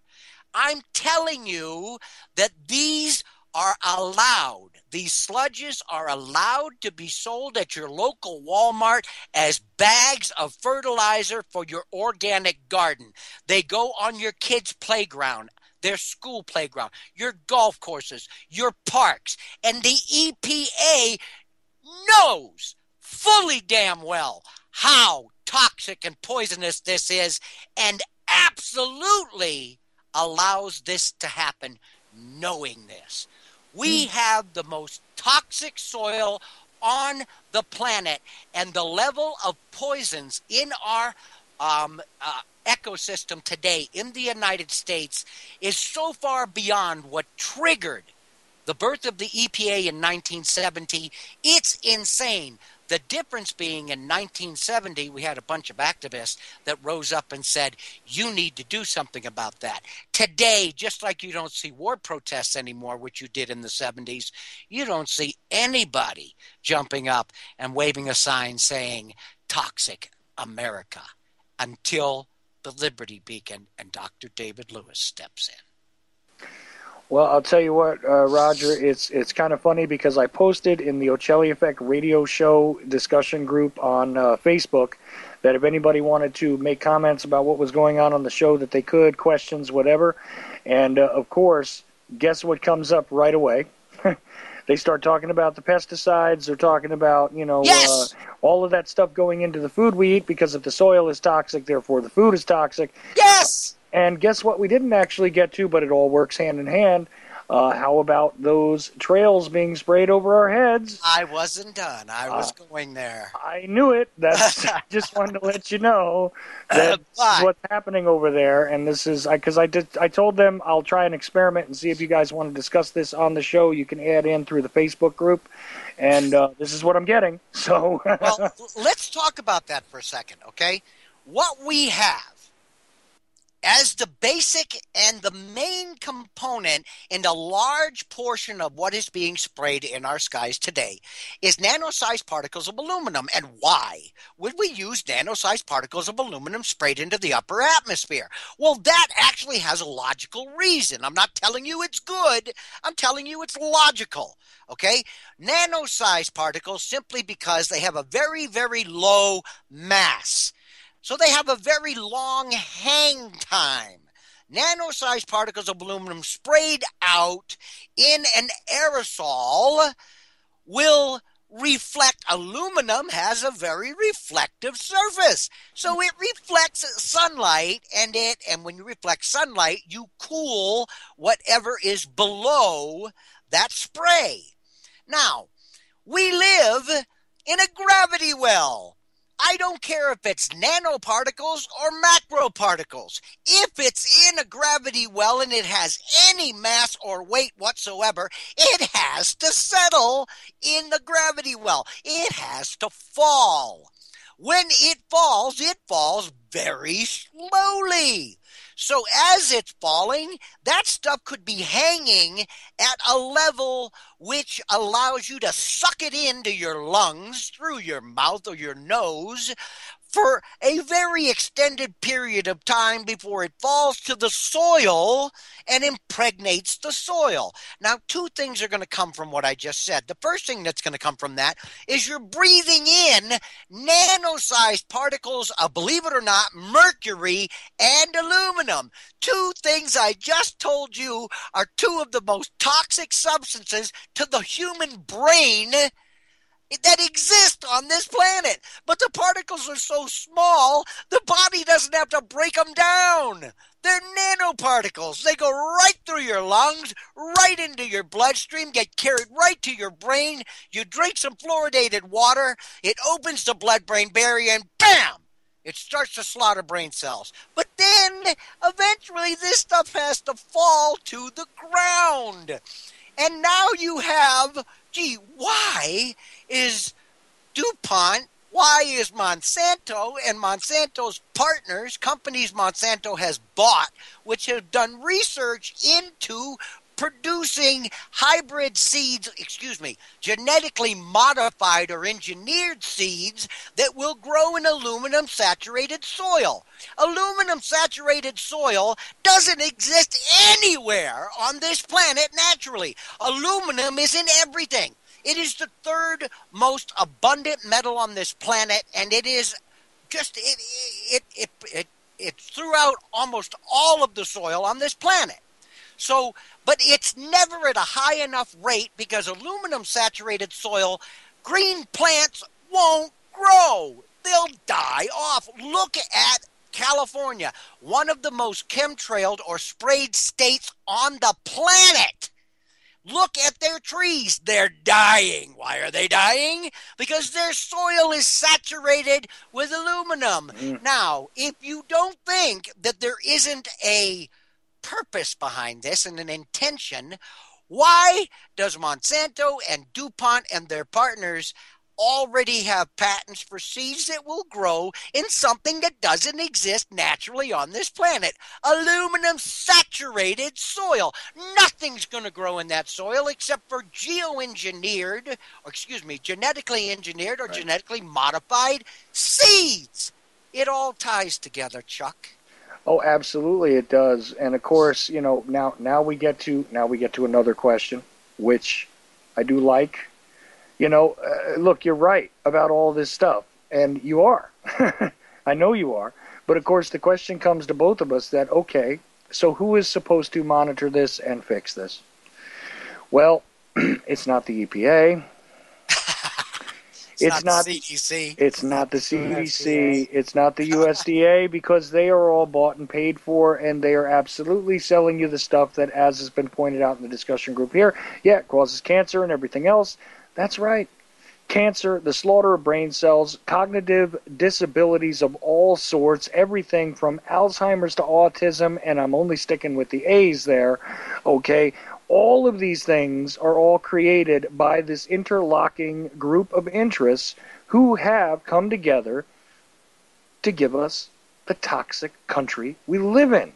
I'm telling you that these are allowed. These sludges are allowed to be sold at your local Walmart as bags of fertilizer for your organic garden. They go on your kids' playground, their school playground, your golf courses, your parks. And the EPA knows fully damn well how toxic and poisonous this is, and absolutely allows this to happen knowing this. We have the most toxic soil on the planet, and the level of poisons in our ecosystem today in the United States is so far beyond what triggered the birth of the EPA in 1970. It's insane. The difference being in 1970, we had a bunch of activists that rose up and said, you need to do something about that. Today, just like you don't see war protests anymore, which you did in the 70s, you don't see anybody jumping up and waving a sign saying, toxic America, until the Liberty Beacon and Dr. David Lewis steps in. Well, I'll tell you what, Roger, it's kind of funny because I posted in the Ochelli Effect radio show discussion group on Facebook that if anybody wanted to make comments about what was going on the show, that they could, questions, whatever. And, of course, guess what comes up right away? They start talking about the pesticides. They're talking about, Yes! All of that stuff going into the food we eat, because if the soil is toxic, therefore the food is toxic. Yes! And guess what we didn't actually get to, but it all works hand in hand. How about those trails being sprayed over our heads? I wasn't done. I was going there. I knew it. That's just wanted to let you know that's what's happening over there. And this is because I told them I'll try an experiment and see if you guys want to discuss this on the show. You can add in through the Facebook group, and this is what I'm getting. So, well, let's talk about that for a second, okay? What we have as the basic and the main component in the large portion of what is being sprayed in our skies today is nano-sized particles of aluminum. And why would we use nano-sized particles of aluminum sprayed into the upper atmosphere? Well, that actually has a logical reason. I'm not telling you it's good. I'm telling you it's logical, okay? Nano-sized particles simply because they have a very, very low mass. So they have a very long hang time. Nano-sized particles of aluminum sprayed out in an aerosol will reflect. Aluminum has a very reflective surface. So it reflects sunlight, and when you reflect sunlight, you cool whatever is below that spray. Now, we live in a gravity well. I don't care if it's nanoparticles or macroparticles. If it's in a gravity well and it has any mass or weight whatsoever, it has to settle in the gravity well. It has to fall. When it falls very slowly. So as it's falling, that stuff could be hanging at a level which allows you to suck it into your lungs through your mouth or your nose for a very extended period of time before it falls to the soil and impregnates the soil. Now, two things are going to come from what I just said. The first thing that's going to come from that is you're breathing in nano-sized particles of, believe it or not, mercury and aluminum. Two things I just told you are two of the most toxic substances to the human brain that exist on this planet. But the particles are so small, the body doesn't have to break them down. They're nanoparticles. They go right through your lungs, right into your bloodstream, get carried right to your brain. You drink some fluoridated water, it opens the blood-brain barrier, and bam! It starts to slaughter brain cells. But then, eventually, this stuff has to fall to the ground. And now you have, gee, why is DuPont, why is Monsanto and Monsanto's partners, companies Monsanto has bought, which have done research into producing hybrid seeds, genetically modified or engineered seeds that will grow in aluminum saturated soil. Aluminum saturated soil doesn't exist anywhere on this planet naturally. Aluminum is in everything. It is the third most abundant metal on this planet, and it is just it's throughout almost all of the soil on this planet. So, but it's never at a high enough rate because aluminum saturated soil, green plants won't grow. They'll die off. Look at California, one of the most chemtrailed or sprayed states on the planet. Look at their trees. They're dying. Why are they dying? Because their soil is saturated with aluminum. Now, if you don't think that there isn't a purpose behind this and an intention, why does Monsanto and DuPont and their partners already have patents for seeds that will grow in something that doesn't exist naturally on this planet? Aluminum saturated soil. Nothing's going to grow in that soil except for genetically engineered or genetically modified seeds. It all ties together, Chuck. Oh, absolutely, it does. And of course, now we get to another question, which I do like. Look, you're right about all this stuff, and you are. I know you are. But of course, the question comes to both of us that, okay, so who is supposed to monitor this and fix this? Well, it's not the EPA. It's not the CDC. It's not the CDC. It's not the USDA, because they are all bought and paid for, and they are absolutely selling you the stuff that, as has been pointed out in the discussion group here, it causes cancer and everything else. That's right. Cancer, the slaughter of brain cells, cognitive disabilities of all sorts, everything from Alzheimer's to autism, and I'm only sticking with the A's there, okay? All of these things are all created by this interlocking group of interests who have come together to give us the toxic country we live in.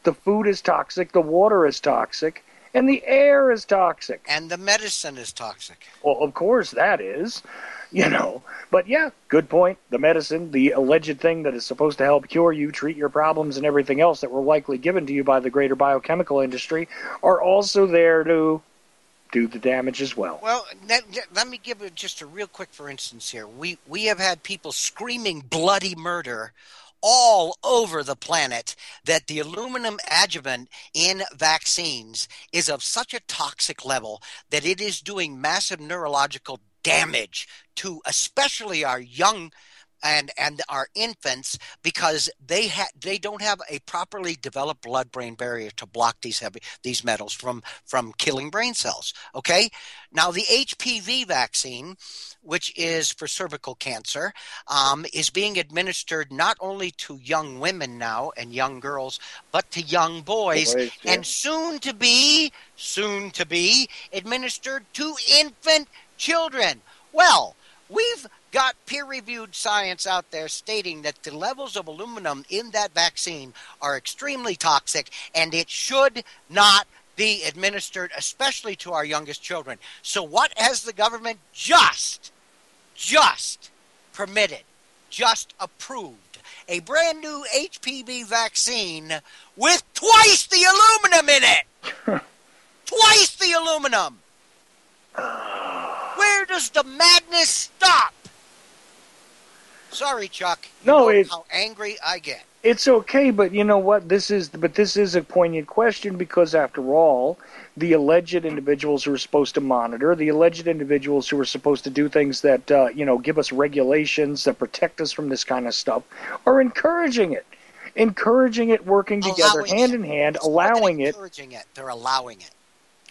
The food is toxic, the water is toxic, and the air is toxic. And the medicine is toxic. Well, of course that is, But yeah, good point. The medicine, the alleged thing that is supposed to help cure you, treat your problems, and everything else that were likely given to you by the greater biochemical industry are also there to do the damage as well. Well, let me give it just a real quick for instance here. We have had people screaming bloody murder all over the planet that the aluminum adjuvant in vaccines is of such a toxic level that it is doing massive neurological damage to especially our young and our infants, because they don't have a properly developed blood-brain barrier to block these metals from killing brain cells. Okay, now the HPV vaccine, which is for cervical cancer, is being administered not only to young women now and young girls, but to young boys, and soon to be administered to infant children. Well, we've got peer-reviewed science out there stating that the levels of aluminum in that vaccine are extremely toxic, and it should not be administered, especially to our youngest children. So what has the government just permitted, just approved? A brand new HPV vaccine with twice the aluminum in it! Twice the aluminum! Where does the madness stop? Sorry, Chuck. No, it's how angry I get. It's okay, but you know what? This is a poignant question because, after all, the alleged individuals who are supposed to monitor, the alleged individuals who are supposed to do things that give us regulations that protect us from this kind of stuff, are encouraging it, working together, Allowing hand it. in hand, It's more than allowing it, encouraging it. They're allowing it.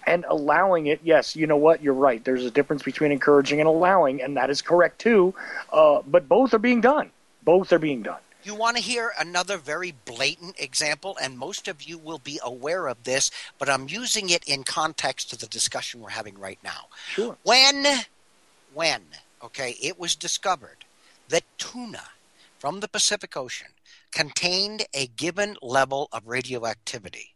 and allowing it. Yes, you know what? You're right. There's a difference between encouraging and allowing, and that is correct too. But both are being done. Both are being done. You want to hear another very blatant example, and most of you will be aware of this, but I'm using it in context to the discussion we're having right now. Sure. When, okay, it was discovered that tuna from the Pacific Ocean contained a given level of radioactivity,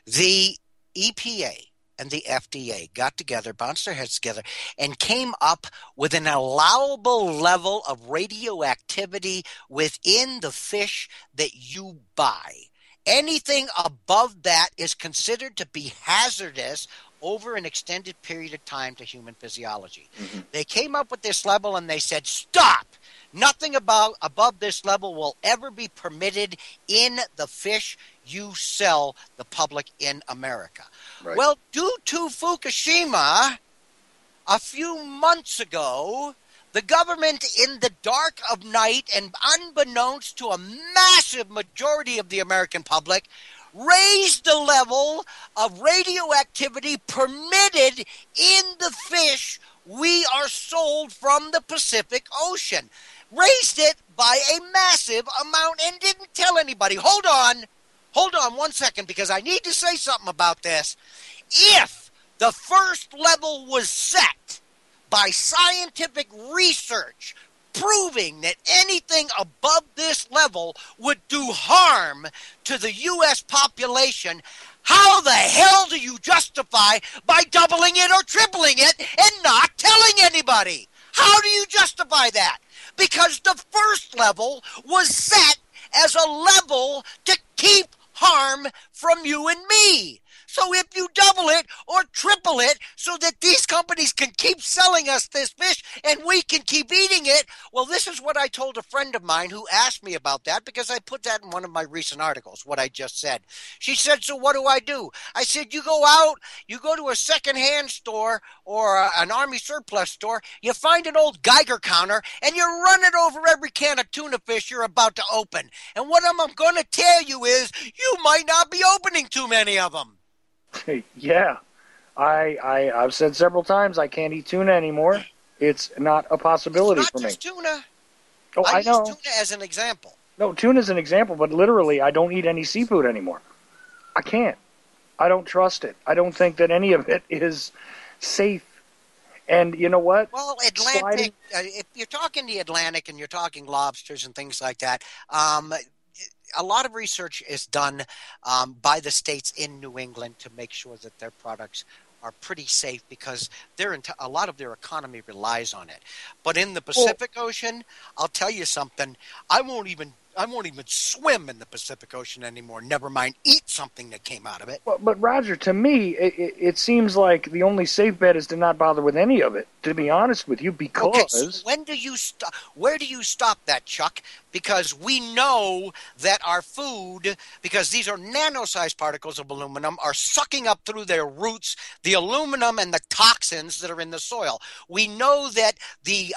the EPA and the FDA got together, bounced their heads together, and came up with an allowable level of radioactivity within the fish that you buy. Anything above that is considered to be hazardous over an extended period of time to human physiology. Mm-hmm. They came up with this level and they said, stop! Nothing above this level will ever be permitted in the fish you sell the public in America. Right. Well, due to Fukushima, a few months ago, the government, in the dark of night and unbeknownst to a massive majority of the American public, raised the level of radioactivity permitted in the fish we are sold from the Pacific Ocean. Raised it by a massive amount and didn't tell anybody. Hold on 1 second, because I need to say something about this. If the first level was set by scientific research proving that anything above this level would do harm to the U.S. population, how the hell do you justify by doubling it or tripling it and not telling anybody? How do you justify that? Because the first level was set as a level to keep harm from you and me. So if you double it or triple it so that these companies can keep selling us this fish and we can keep eating it, well, this is what I told a friend of mine who asked me about that, because I put that in one of my recent articles, what I just said. She said, so what do? I said, you go out, you go to a secondhand store or an Army surplus store, you find an old Geiger counter, and you run it over every can of tuna fish you're about to open. And what I'm going to tell you is you might not be opening too many of them. Yeah, I've said several times I can't eat tuna anymore. It's not a possibility for me. It's not just tuna. Oh, I know. Use tuna as an example. No, tuna's an example, but literally I don't eat any seafood anymore. I can't. I don't trust it. I don't think that any of it is safe. And you know what? Well, Atlantic, if you're talking the Atlantic and you're talking lobsters and things like that, a lot of research is done by the states in New England to make sure that their products are pretty safe, because a lot of their economy relies on it. But in the Pacific Ocean, I'll tell you something, I won't even swim in the Pacific Ocean anymore, never mind eat something that came out of it. But Roger, to me, it seems like the only safe bet is to not bother with any of it, to be honest with you, because... Okay, so when do you stop? Where do you stop that, Chuck? Because we know that our food, because these are nano-sized particles of aluminum, are sucking up through their roots the aluminum and the toxins that are in the soil. We know that the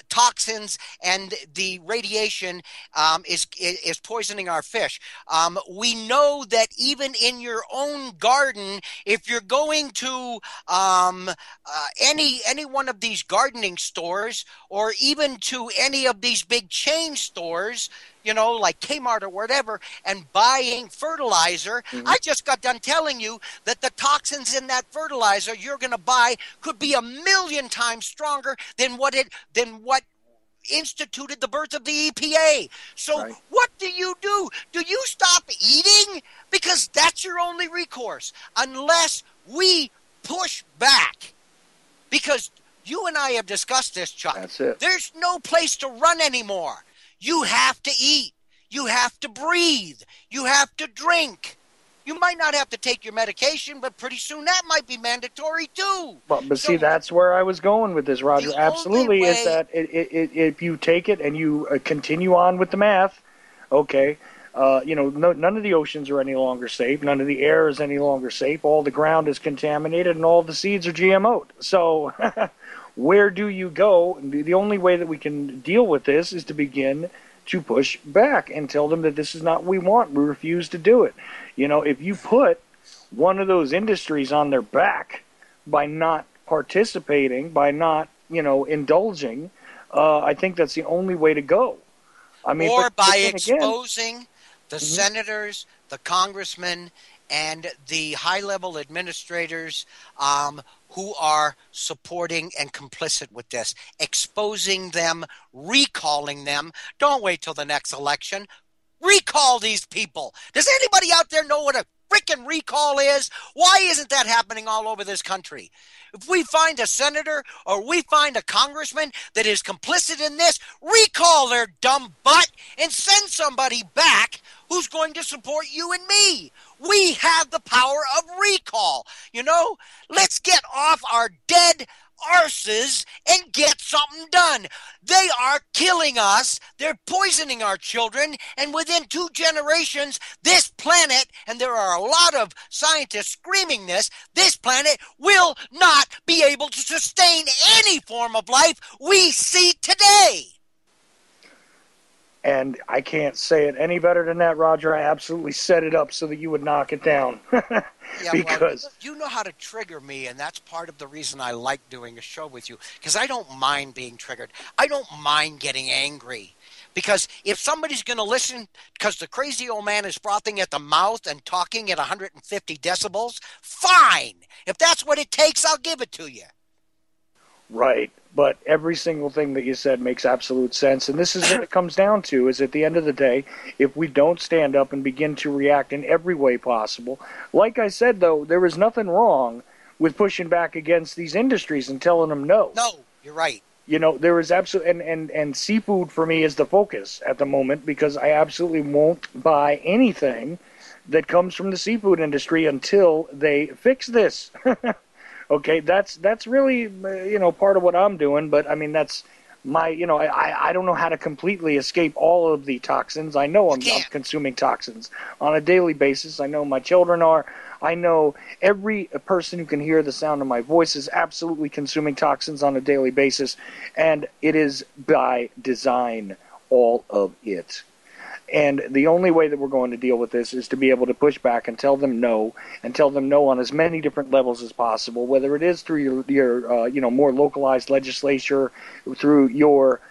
toxins and the radiation is poisoning our fish. We know that even in your own garden, if you're going to any one of these gardening stores, or even to any of these big chain stores, like Kmart or whatever, and buying fertilizer, I just got done telling you that the toxins in that fertilizer you're going to buy could be 1,000,000 times stronger than what instituted the birth of the EPA. So right. What do? Do you stop eating? Because that's your only recourse, unless we push back. Because you and I have discussed this, Chuck. That's it. There's no place to run anymore. You have to eat. You have to breathe. You have to drink. You might not have to take your medication, but pretty soon that might be mandatory too. But see, that's where I was going with this, Roger. Absolutely, is that if you take it and you continue on with the math, okay, None of the oceans are any longer safe. None of the air is any longer safe. All the ground is contaminated, and all the seeds are GMO'd. So, where do you go? The only way that we can deal with this is to begin to push back and tell them that this is not what we want. We refuse to do it. If you put one of those industries on their back by not participating, by not, indulging, I think that's the only way to go. I mean, Or but by then again, exposing the mhm. senators, the congressmen, and the high-level administrators who are supporting and complicit with this, exposing them, recalling them. Don't wait till the next election. Recall these people. Does anybody out there know what a freaking recall is? Why isn't that happening all over this country? If we find a senator or we find a congressman that is complicit in this, recall their dumb butt and send somebody back who's going to support you and me. We have the power of recall. Let's get off our dead arses and get something done. They are killing us. They're poisoning our children. And within 2 generations, this planet, and there are a lot of scientists screaming this planet will not be able to sustain any form of life we see today. And I can't say it any better than that, Roger. I absolutely set it up so that you would knock it down. Yeah, well, Because, you know how to trigger me, and that's part of the reason I like doing a show with you, because I don't mind being triggered. I don't mind getting angry. Because if somebody's going to listen, because the crazy old man is frothing at the mouth and talking at 150 decibels, fine. If that's what it takes, I'll give it to you. right, but every single thing that you said makes absolute sense. And this is what it comes down to, is at the end of the day, if we don't stand up and begin to react in every way possible, like I said, though, there is nothing wrong with pushing back against these industries and telling them no. No, you're right. There is absolutely, and seafood for me is the focus at the moment, because I absolutely won't buy anything that comes from the seafood industry until they fix this. Okay, that's really part of what I'm doing, but I mean that's my I don't know how to completely escape all of the toxins. I know I'm consuming toxins on a daily basis. I know my children are. I know every person who can hear the sound of my voice is absolutely consuming toxins on a daily basis, and it is by design, all of it. And the only way that we're going to deal with this is to be able to push back and tell them no, and tell them no on as many different levels as possible, whether it is through your more localized legislature, through your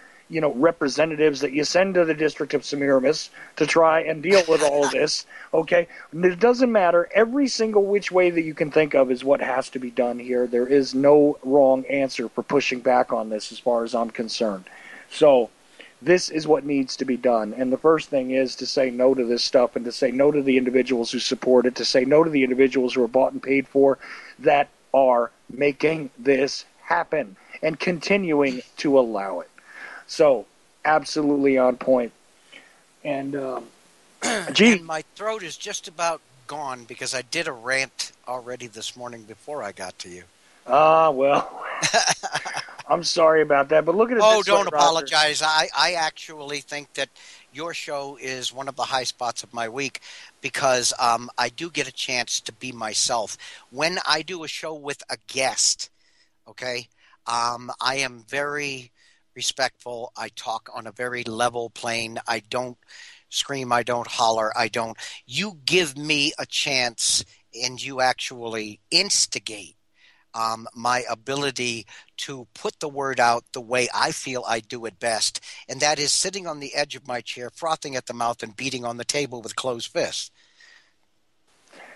representatives that you send to the District of Semiramis to try and deal with all of this. Okay, it doesn't matter. Every single which way that you can think of is what has to be done here. There is no wrong answer for pushing back on this, as far as I'm concerned. So this is what needs to be done. And the first thing is to say no to this stuff, and to say no to the individuals who support it, to say no to the individuals who are bought and paid for, that are making this happen and continuing to allow it. So, absolutely on point. And, And my throat is just about gone because I did a rant already this morning before I got to you. Well, I'm sorry about that, but look at it Oh, this way, don't Roger. apologize. I actually think that your show is one of the high spots of my week because I do get a chance to be myself. When I do a show with a guest, okay, I am very respectful. I talk on a very level plane. I don't scream. I don't holler. I don't. You give me a chance and you actually instigate my ability to put the word out the way I feel I do it best, and that is sitting on the edge of my chair, frothing at the mouth, and beating on the table with closed fists.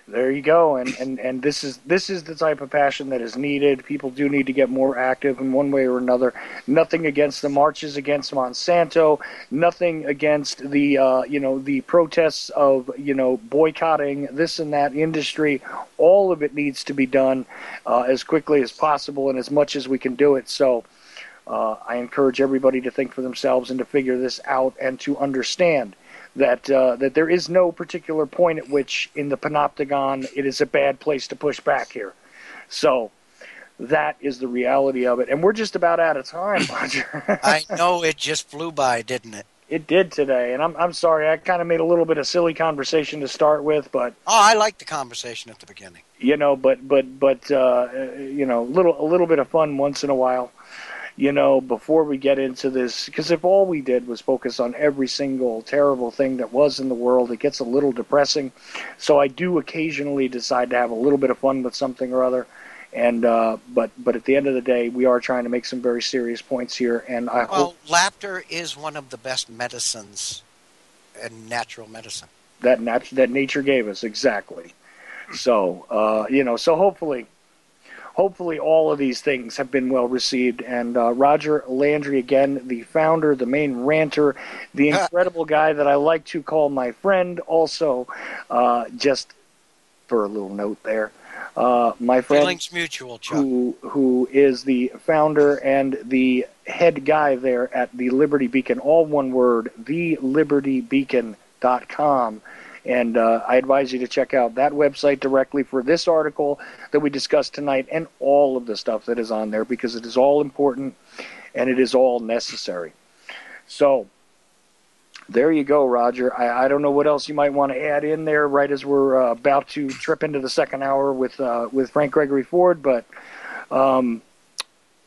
There you go, and this is the type of passion that is needed. People do need to get more active in one way or another. Nothing against the marches against Monsanto. Nothing against the the protests of boycotting this and that industry. All of it needs to be done as quickly as possible and as much as we can do it. So I encourage everybody to think for themselves and to figure this out and to understand that there is no particular point at which in the panopticon it is a bad place to push back here. So that is the reality of it. And we're just about out of time, Roger. I know it just flew by, didn't it? It did today, and I'm sorry. I kind of made a little bit of silly conversation to start with, but Oh, I liked the conversation at the beginning. a little bit of fun once in a while. Before we get into this, because if all we did was focus on every single terrible thing that was in the world, it gets a little depressing. So I do occasionally decide to have a little bit of fun with something or other. And but at the end of the day, we are trying to make some very serious points here, and I hope Well, laughter is one of the best medicines in natural medicine. that nature gave us exactly. So so hopefully all of these things have been well received. And Roger Landry, again, the founder, the main ranter, the incredible guy that I like to call my friend. Also, just for a little note there, my friend Feelings mutual, Chuck. who is the founder and the head guy there at the Liberty Beacon, all one word, thelibertybeacon.com. And I advise you to check out that website directly for this article that we discussed tonight and all of the stuff that is on there, because it is all important and it is all necessary. So there you go, Roger. I don't know what else you might want to add in there right as we're about to trip into the second hour with Frank Gregory Ford, but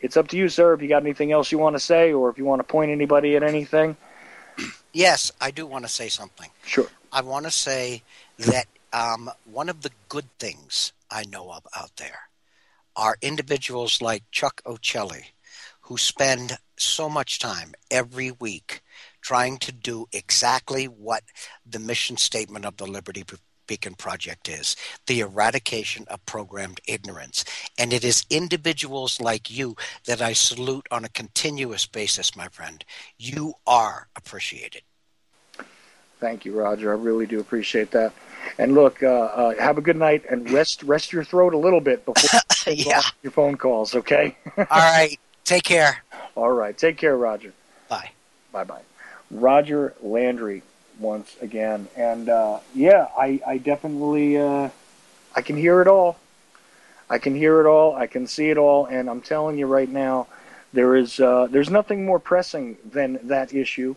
it's up to you, sir, if you got anything else you want to say or if you want to point anybody at anything. Yes, I do want to say something. Sure. I want to say that one of the good things I know of out there are individuals like Chuck Ochelli, who spend so much time every week trying to do exactly what the mission statement of the Liberty Beacon Project is, the eradication of programmed ignorance. And it is individuals like you that I salute on a continuous basis, my friend. You are appreciated. Thank you, Roger. I really do appreciate that. And look, have a good night and rest your throat a little bit before you take Yeah. off your phone calls, okay? All right. Take care. All right. Take care, Roger. Bye. Bye-bye. Roger Landry once again. And, I definitely, I can hear it all. I can hear it all. I can see it all. And I'm telling you right now, there's nothing more pressing than that issue.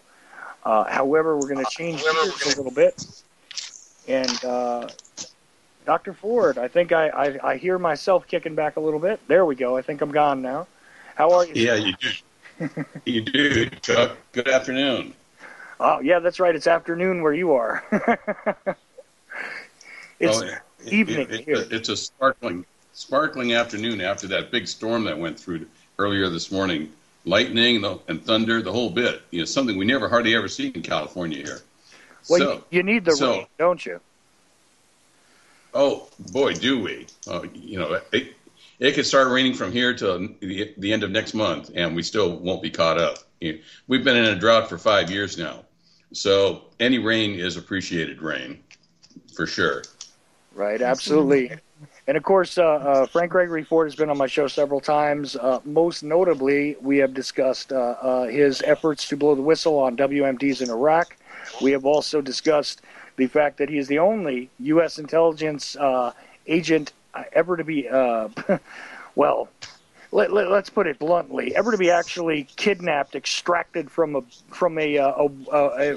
However, we're going to change gears a little bit. And Dr. Ford, I think I hear myself kicking back a little bit. There we go. I think I'm gone now. How are you? Yeah, you do. You do, Chuck. Good afternoon. Oh, yeah, that's right. It's afternoon where you are. It's evening here. It's a sparkling afternoon after that big storm that went through earlier this morning. Lightning and thunder, the whole bit. Something we never hardly ever see in California here. Well, you need the rain, don't you? Oh, boy, do we. It could start raining from here till the end of next month, and we still won't be caught up. We've been in a drought for 5 years now. So any rain is appreciated rain, for sure. Right, absolutely. And, of course, Frank Gregory Ford has been on my show several times. Most notably, we have discussed his efforts to blow the whistle on WMDs in Iraq. We have also discussed the fact that he is the only U.S. intelligence agent ever to be, well, let's put it bluntly, ever to be actually kidnapped, extracted from a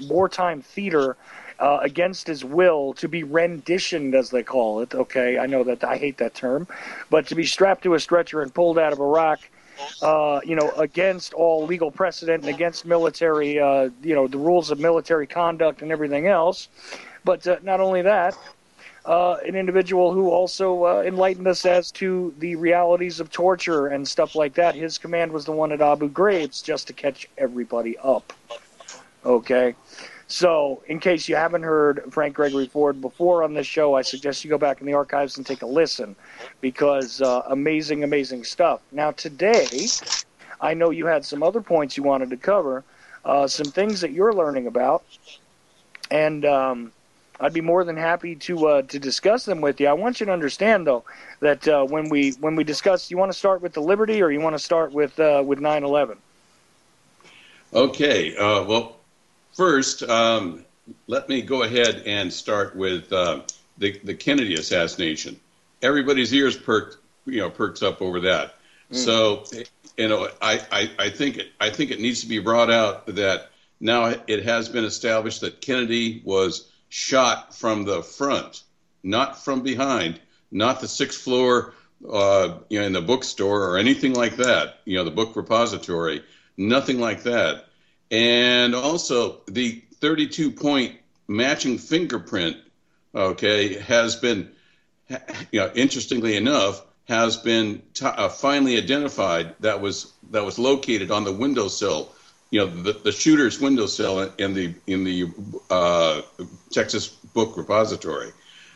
wartime theater against his will, to be renditioned, as they call it. Okay, I know that I hate that term, but to be strapped to a stretcher and pulled out of Iraq, against all legal precedent and against military, the rules of military conduct and everything else. But not only that, an individual who also enlightened us as to the realities of torture and stuff like that. His command was the one at Abu Ghraib, just to catch everybody up. Okay? So, in case you haven't heard Frank Gregory Ford before on this show, I suggest you go back in the archives and take a listen, because amazing, amazing stuff. Now, today, I know you had some other points you wanted to cover, some things that you're learning about, and I'd be more than happy to discuss them with you. I want you to understand, though, that when we discuss, you want to start with the Liberty, or you want to start with 9/11? Okay. Well, first, let me go ahead and start with the Kennedy assassination. Everybody's ears perks up over that. So, I think it needs to be brought out that Now it has been established that Kennedy was shot from the front, not from behind, not the sixth floor, in the bookstore or anything like that. The book repository, nothing like that. And also the 32-point matching fingerprint, okay, has been, interestingly enough, has been finally identified. That was located on the windowsill, the shooter's windowsill in the Texas Book Repository.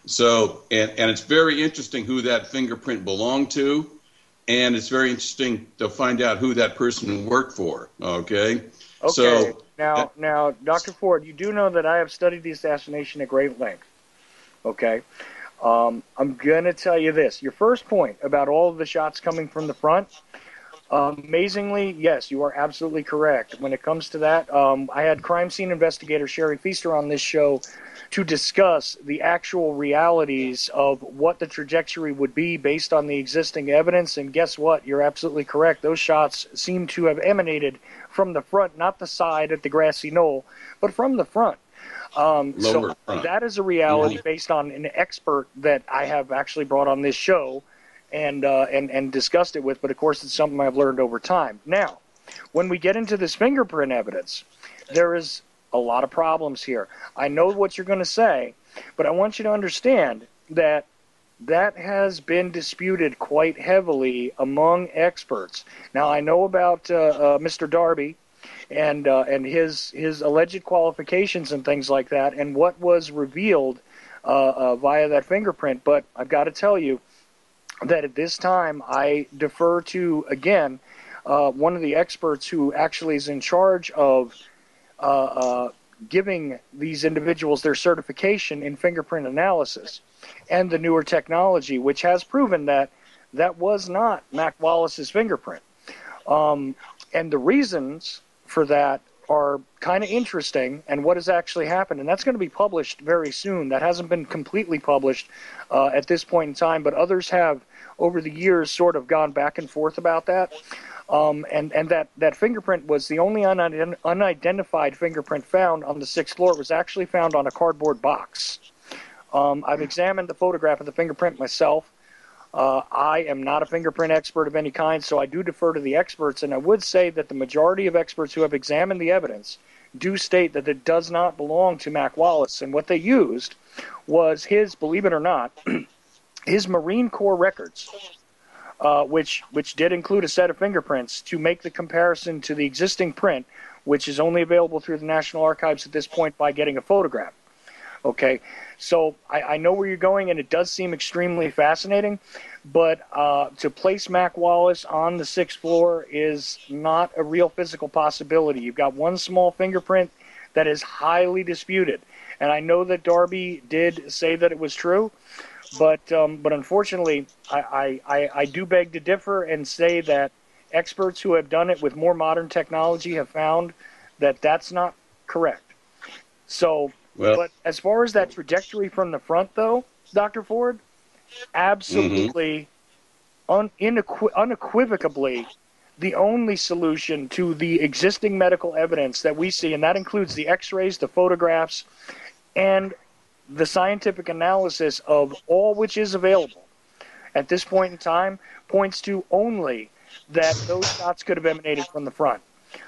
So, and it's very interesting who that fingerprint belonged to, and it's very interesting to find out who that person worked for. Okay. Okay. So Now, Dr. Ford, you do know that I have studied the assassination at great length. Okay. I'm going to tell you this. Your first point about all of the shots coming from the front, amazingly, yes, you are absolutely correct. When it comes to that, I had crime scene investigator Sherry Feaster on this show to discuss the actual realities of what the trajectory would be based on the existing evidence. And guess what? You're absolutely correct. Those shots seem to have emanated from the front, not the side at the grassy knoll, but from the front. So front. that is a reality based on an expert that I have actually brought on this show and discussed it with. But, of course, it's something I've learned over time. Now, when we get into this fingerprint evidence, there is a lot of problems here. I know what you're going to say, but I want you to understand that that has been disputed quite heavily among experts. Now, I know about Mr. Darby and his alleged qualifications and things like that, and what was revealed via that fingerprint. But I've got to tell you that at this time I defer to, again, one of the experts who actually is in charge of giving these individuals their certification in fingerprint analysis and the newer technology, which has proven that that was not Mac Wallace's fingerprint. And the reasons for that are kind of interesting, and what has actually happened. And that's going to be published very soon. That hasn't been completely published at this point in time, but others have over the years sort of gone back and forth about that. And that fingerprint was the only unidentified fingerprint found on the sixth floor. It was actually found on a cardboard box. I've examined the photograph of the fingerprint myself. I am not a fingerprint expert of any kind, so I do defer to the experts, and I would say that the majority of experts who have examined the evidence do state that it does not belong to Mac Wallace, and what they used was his, believe it or not, his Marine Corps records, which did include a set of fingerprints to make the comparison to the existing print, which is only available through the National Archives at this point by getting a photograph. Okay, so I know where you're going, and it does seem extremely fascinating, but to place Mac Wallace on the sixth floor is not a real physical possibility. You've got one small fingerprint that is highly disputed, and I know that Darby did say that it was true, but unfortunately, I do beg to differ and say that experts who have done it with more modern technology have found that that's not correct. So... But as far as that trajectory from the front, though, Dr. Ford, absolutely, unequivocally, the only solution to the existing medical evidence that we see, and that includes the x-rays, the photographs, and the scientific analysis of all which is available at this point in time, points to only that those shots could have emanated from the front.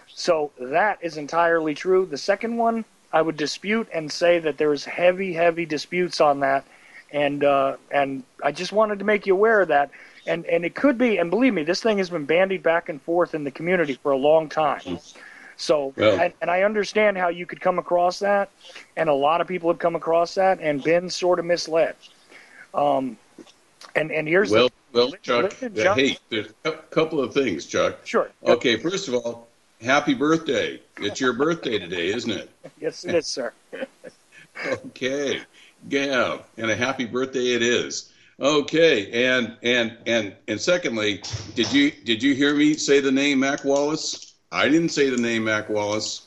So that is entirely true. The second one, I would dispute and say that there's heavy, heavy disputes on that, and I just wanted to make you aware of that. And it could be, and believe me, this thing has been bandied back and forth in the community for a long time. So, and I understand how you could come across that, and a lot of people have come across that and been sort of misled. And here's Chuck, hey, there's a couple of things, Chuck. Sure. Okay, first of all, happy birthday. It's your birthday today, isn't it? Yes, it is, sir. Okay. Yeah, and a happy birthday it is. Okay, and secondly, did you hear me say the name Mac Wallace? I didn't say the name Mac Wallace.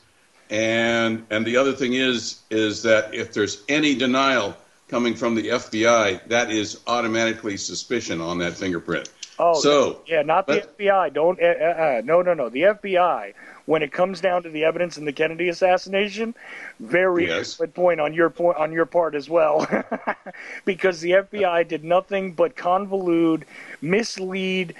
And the other thing is that if there's any denial coming from the FBI, that is automatically suspicion on that fingerprint. Oh, so yeah, not the FBI. Don't no. The FBI when it comes down to the evidence in the Kennedy assassination, very Yes. good point on your part as well, because the FBI did nothing but convolute, mislead,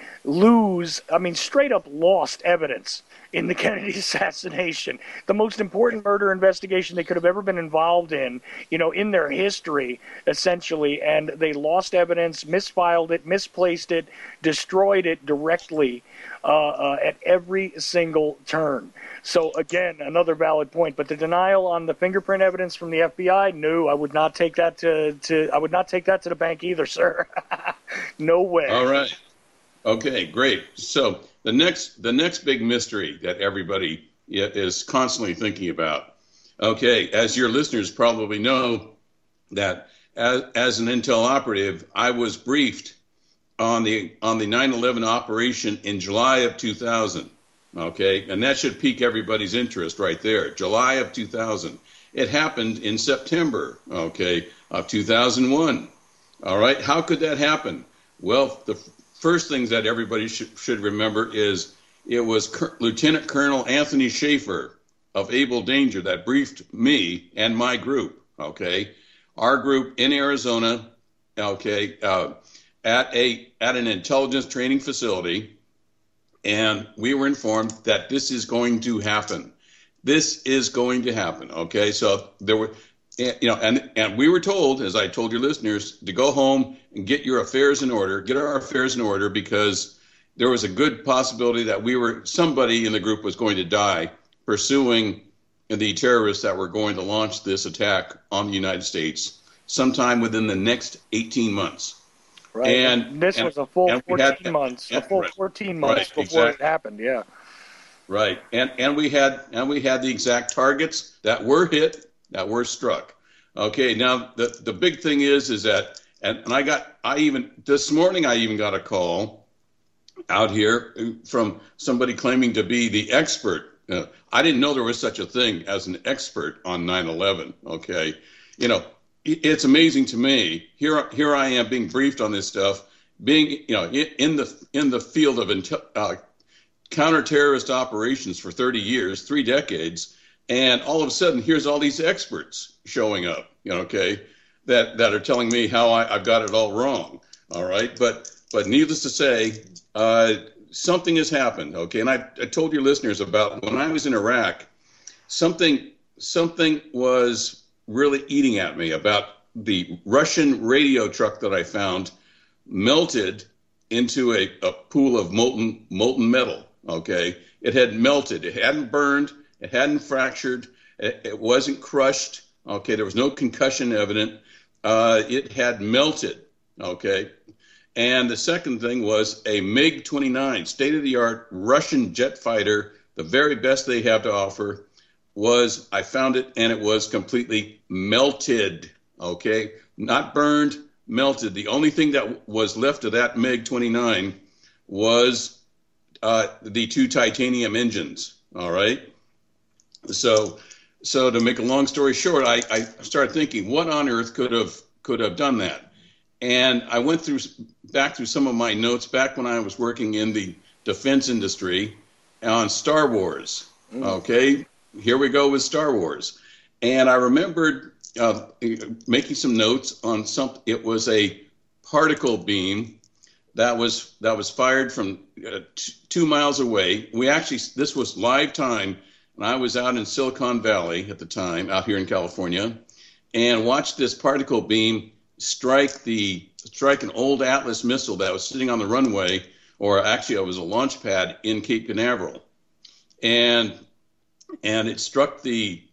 straight up lost evidence in the Kennedy assassination, the most important murder investigation they could have ever been involved in, in their history, essentially. And they lost evidence, misfiled it, misplaced it, destroyed it directly at every single turn. So again, another valid point. But the denial on the fingerprint evidence from the FBI, no, I would not take that I would not take that to the bank either, sir. No way. All right. Okay, great. So the next big mystery that everybody is constantly thinking about. Okay, as your listeners probably know, that as an intel operative, I was briefed on the 9/11 operation in July of 2000. Okay, and that should pique everybody's interest right there. July of 2000. It happened in September, okay, of 2001. All right, how could that happen? Well, the first things that everybody should remember is it was Lieutenant Colonel Anthony Schaefer of Able Danger that briefed me and my group, okay, our group in Arizona, okay, at an intelligence training facility, and we were informed that this is going to happen. This is going to happen, okay? So there were, and we were told, as I told your listeners, to go home and get our affairs in order, because there was a good possibility that somebody in the group was going to die pursuing the terrorists that were going to launch this attack on the United States sometime within the next 18 months. Right. And this was a full 14 months. A full 14 months before it happened. Yeah. Right. And we had the exact targets that were hit, that were struck. Okay. Now the big thing is that, and this morning I even got a call out here from somebody claiming to be the expert. I didn't know there was such a thing as an expert on 9/11. Okay. It's amazing to me. Here I am being briefed on this stuff, being in the field of counter-terrorist operations for 30 years, 3 decades, and all of a sudden here's all these experts showing up, okay, that are telling me how I've got it all wrong. All right, but needless to say, something has happened. Okay, and I told your listeners about when I was in Iraq, something was really eating at me about the Russian radio truck that I found melted into a pool of molten metal. Okay, it had melted. It hadn't burned. It hadn't fractured. It wasn't crushed. Okay, there was no concussion evident. It had melted. Okay, and the second thing was a MiG-29, state-of-the-art Russian jet fighter, the very best they have to offer. I found it, and it was completely melted, okay? Not burned, melted. The only thing that was left of that MiG-29 was the 2 titanium engines, all right? So to make a long story short, I started thinking, what on earth could have done that? And I went back through some of my notes back when I was working in the defense industry on Star Wars, okay? Here we go with Star Wars. And I remembered making some notes on something. It was a particle beam that was fired from 2 miles away. This was live time, and I was out in Silicon Valley at the time, out here in California, and watched this particle beam strike an old Atlas missile that was sitting on the runway, or actually it was a launch pad in Cape Canaveral. And it struck the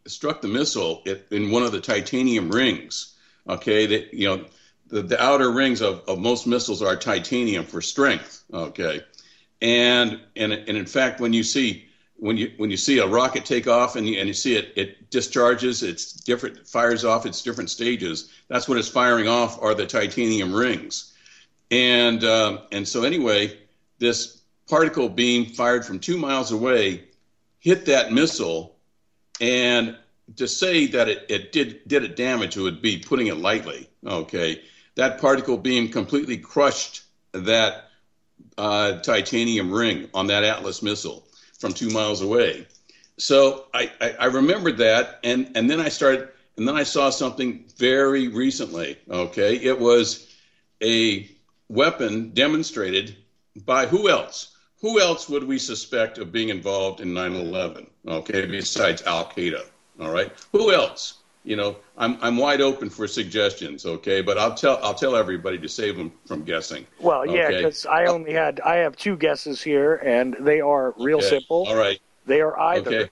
missile in one of the titanium rings. Okay, the outer rings of most missiles are titanium for strength. Okay, and in fact, when you see a rocket take off and you see it discharges, fires off its different stages. That's what it's firing off are the titanium rings, and so anyway, this particle beam fired from 2 miles away hit that missile, and to say that it did it damage would be putting it lightly. Okay, that particle beam completely crushed that titanium ring on that Atlas missile from 2 miles away. So I remembered that, and then I saw something very recently. Okay, it was a weapon demonstrated by who else? Who else would we suspect of being involved in 9/11? Okay, besides Al Qaeda. All right, who else? I'm wide open for suggestions. Okay, but I'll tell everybody to save them from guessing. Well, yeah, Okay, because I have two guesses here, and they are real okay, simple. all right. They are either. Okay.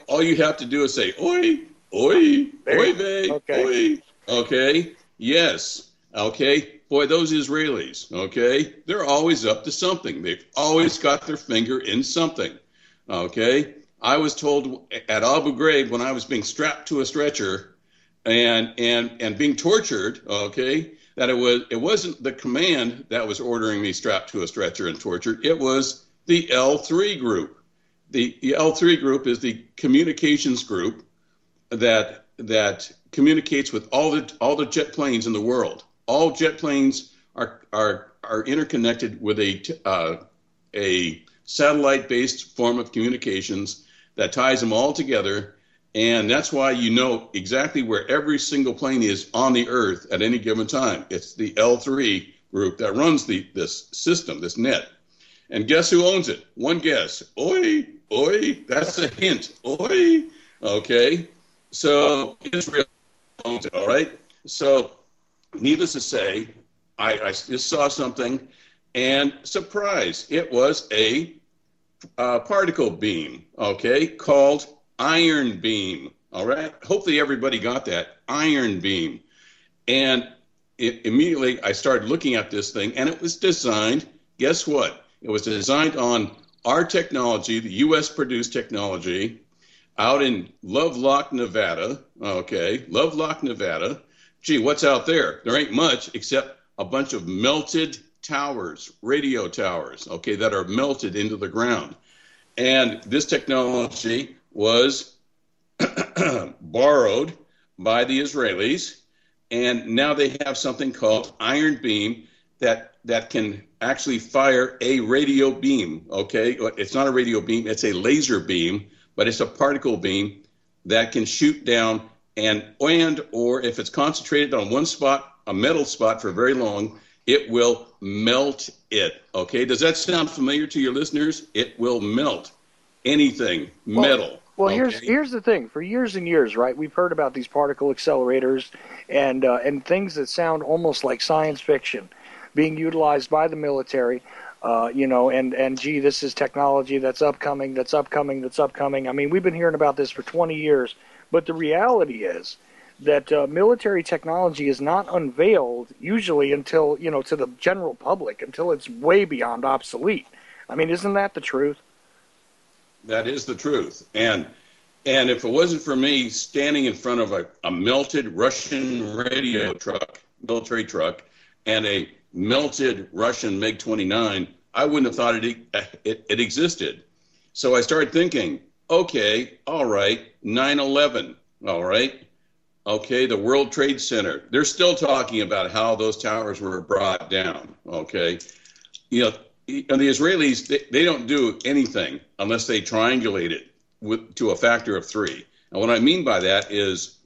All you have to do is say, oi, oi, There oi you vey, Okay. oi. Okay. Yes. Okay. Boy, those Israelis, okay, they're always up to something. They've always got their finger in something. Okay. I was told at Abu Ghraib when I was being strapped to a stretcher and being tortured, okay, that it wasn't the command that was ordering me strapped to a stretcher and tortured. It was the L3 group. The L3 group is the communications group that communicates with all the jet planes in the world. All jet planes are interconnected with a satellite-based form of communications that ties them all together, and that's why you know exactly where every single plane is on the Earth at any given time. It's the L3 group that runs this system, this net. And guess who owns it? One guess. Oi, oi. That's a hint. Oi. Okay. So Israel owns it. All right. So needless to say, I just saw something, and surprise, it was a particle beam. Okay, called iron beam. All right. Hopefully everybody got that iron beam. And immediately I started looking at this thing, and it was designed. Guess what? It was designed on our technology, the U.S. produced technology, out in Lovelock, Nevada. Okay, Lovelock, Nevada. Gee, what's out there? There ain't much except a bunch of melted towers, radio towers, okay, that are melted into the ground. And this technology was borrowed by the Israelis, and now they have something called iron beam that can actually fire a radio beam, okay? It's not a radio beam, it's a laser beam, but it's a particle beam that can shoot down or if it's concentrated on one spot, a metal spot for very long, it will melt it, okay? Does that sound familiar to your listeners? It will melt anything metal. Well, okay? here's the thing. For years and years, right, we've heard about these particle accelerators and things that sound almost like science fiction being utilized by the military, and gee, this is technology that's upcoming. I mean, we've been hearing about this for 20 years, but the reality is that military technology is not unveiled usually until, to the general public, until it's way beyond obsolete. I mean, isn't that the truth? That is the truth. And if it wasn't for me standing in front of a melted Russian military truck, and a melted Russian MiG-29, I wouldn't have thought it existed. So I started thinking, okay, all right, 9/11, all right, okay, the World Trade Center. They're still talking about how those towers were brought down, okay. And the Israelis, they don't do anything unless they triangulate it to a factor of 3. And what I mean by that is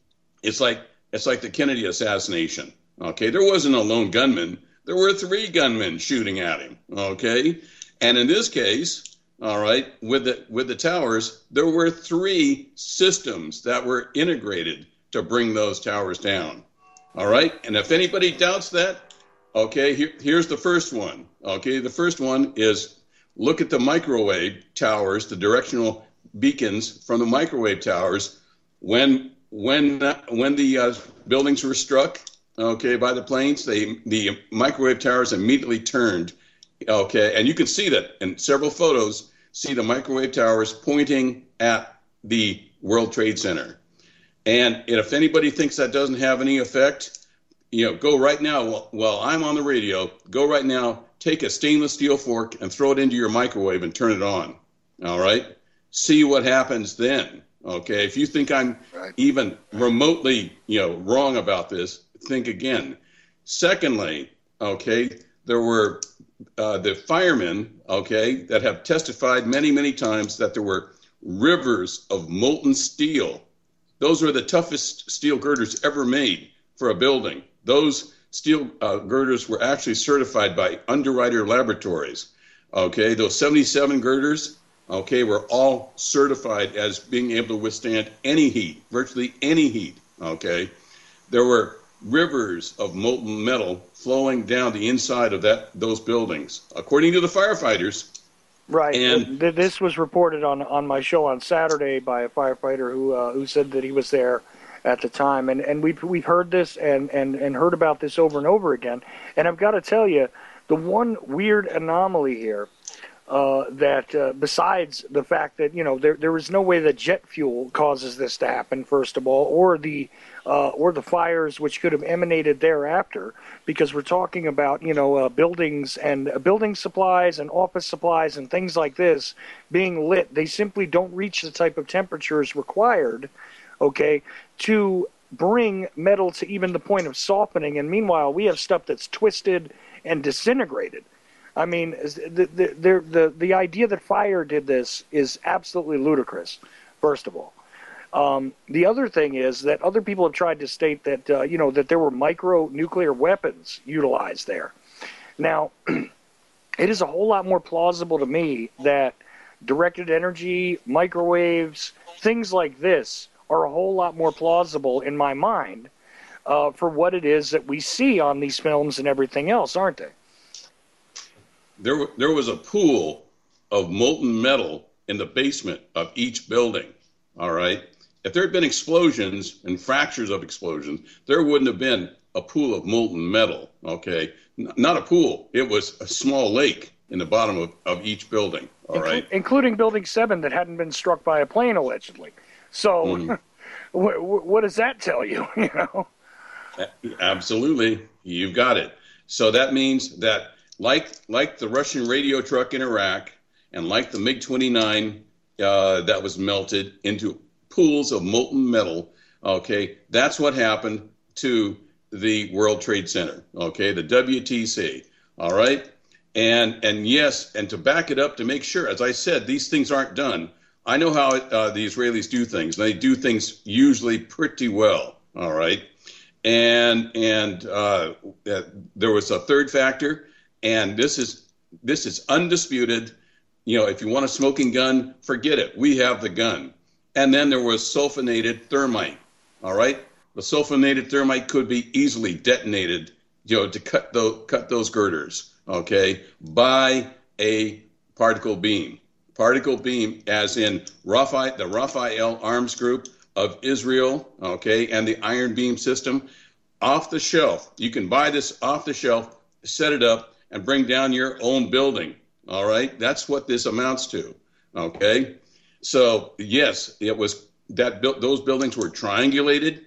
it's like the Kennedy assassination. Okay, there wasn't a lone gunman. There were 3 gunmen shooting at him. Okay, and in this case, all right, with the towers, there were 3 systems that were integrated to bring those towers down. All right, and if anybody doubts that, okay, here's the first one. Okay, the first one is look at the microwave towers, the directional beacons from the microwave towers when the buildings were struck, okay, by the planes. The microwave towers immediately turned, okay, and you can see that in several photos. See the microwave towers pointing at the World Trade Center. And if anybody thinks that doesn't have any effect, go right now while I'm on the radio. Go right now, take a stainless steel fork and throw it into your microwave and turn it on. All right? See what happens then. Okay? If you think I'm even remotely, wrong about this, think again. Secondly, okay, there were the firemen, okay, that have testified many, many times that there were rivers of molten steel. Those were the toughest steel girders ever made for a building. Those steel girders were actually certified by Underwriter Laboratories. Okay, those 77 girders, okay, were all certified as being able to withstand any heat, virtually any heat. Okay, there were rivers of molten metal flowing down the inside of those buildings, according to the firefighters. Right. And This was reported on my show on Saturday by a firefighter who said that he was there at the time, and we've heard this and heard about this over and over again. And I've got to tell you, the one weird anomaly here that besides the fact that there is no way that jet fuel causes this to happen, first of all, or the fires which could have emanated thereafter, because we're talking about buildings and building supplies and office supplies and things like this being lit. They simply don't reach the type of temperatures required, okay, to bring metal to even the point of softening. And meanwhile, we have stuff that's twisted and disintegrated. I mean, the idea that fire did this is absolutely ludicrous, first of all. The other thing is that other people have tried to state that, that there were micro-nuclear weapons utilized there. Now, it is a whole lot more plausible to me that directed energy, microwaves, things like this are a whole lot more plausible in my mind for what it is that we see on these films and everything else, aren't they? There was a pool of molten metal in the basement of each building, all right? If there had been explosions and fractures of explosions, there wouldn't have been a pool of molten metal, okay? Not a pool. It was a small lake in the bottom of each building, all right? Including Building 7 that hadn't been struck by a plane, allegedly. So what does that tell you, Absolutely. You've got it. So that means that like the Russian radio truck in Iraq and like the MiG-29 that was melted into pools of molten metal, okay, that's what happened to the World Trade Center, okay, the WTC, all right? And yes, and to back it up to make sure, as I said, these things aren't done. I know how the Israelis do things. They do things usually pretty well, all right? And there was a third factor, and this is undisputed. If you want a smoking gun, forget it. We have the gun. And then there was sulfonated thermite, all right? The sulfonated thermite could be easily detonated, to cut those girders, okay, by a particle beam. Particle beam as in the Raphael Arms Group of Israel, okay, and the Iron Beam system, off the shelf. You can buy this off the shelf, set it up, and bring down your own building, all right? That's what this amounts to, okay? So, yes, it was those buildings were triangulated,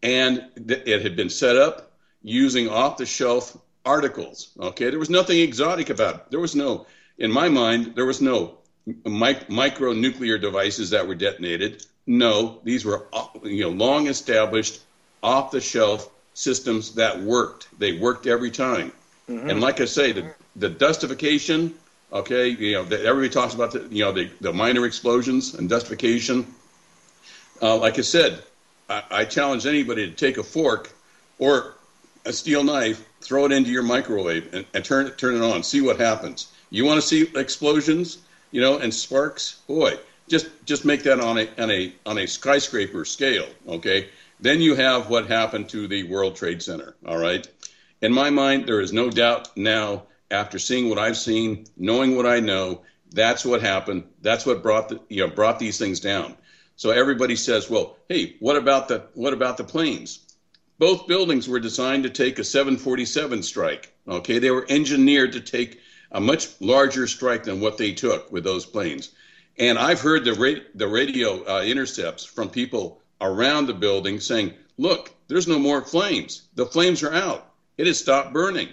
and it had been set up using off-the-shelf articles, okay? There was nothing exotic about it. There was no, in my mind, there was no micro-nuclear devices that were detonated. No, these were long-established, off-the-shelf systems that worked. They worked every time. Mm-hmm. And like I say, the dustification, okay, everybody talks about the minor explosions and dustification. Like I said, I challenge anybody to take a fork or a steel knife, throw it into your microwave, and turn it on. See what happens. You want to see explosions, and sparks? Boy, just make that on a skyscraper scale, okay? Then you have what happened to the World Trade Center, all right? In my mind, there is no doubt now, after seeing what I've seen, knowing what I know, that's what happened. That's what brought these things down. So everybody says, well, hey, what about the planes? Both buildings were designed to take a 747 strike. Okay, they were engineered to take a much larger strike than what they took with those planes. And I've heard the radio intercepts from people around the building saying, look, there's no more flames. The flames are out. It has stopped burning.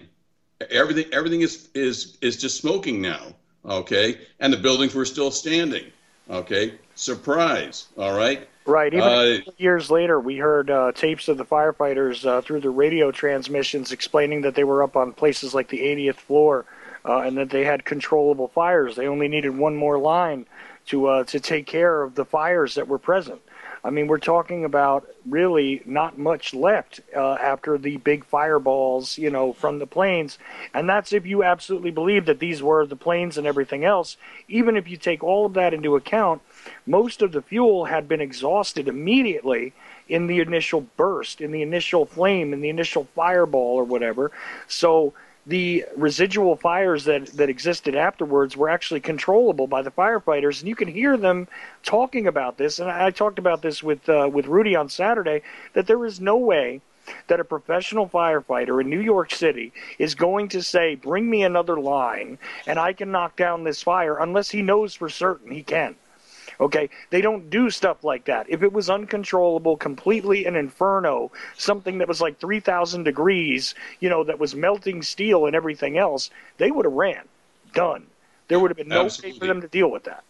Everything is just smoking now. Okay, and the buildings were still standing. Okay, surprise. All right. Right. Even years later, we heard tapes of the firefighters through the radio transmissions explaining that they were up on places like the 80th floor and that they had controllable fires. They only needed one more line to take care of the fires that were present. I mean, we're talking about really not much left after the big fireballs, from the planes. And that's if you absolutely believe that these were the planes and everything else. Even if you take all of that into account, most of the fuel had been exhausted immediately in the initial burst, in the initial flame, in the initial fireball or whatever. So the residual fires that existed afterwards were actually controllable by the firefighters, and you can hear them talking about this. And I talked about this with Rudy on Saturday, that there is no way that a professional firefighter in New York City is going to say, bring me another line and I can knock down this fire, unless he knows for certain he can. Okay, they don't do stuff like that. If it was uncontrollable, completely an inferno, something that was like 3,000 degrees, that was melting steel and everything else, they would have ran. Done. There would have been no way for them to deal with that.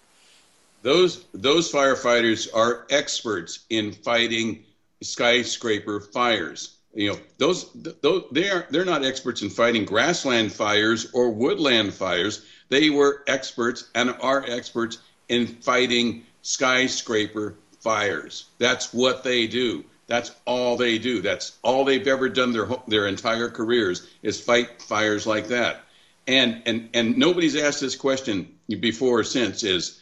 Those firefighters are experts in fighting skyscraper fires. They're not experts in fighting grassland fires or woodland fires. They were experts and are experts in fighting skyscraper fires. That's what they do. That's all they do. That's all they've ever done their entire careers, is fight fires like that. And nobody's asked this question before or since, is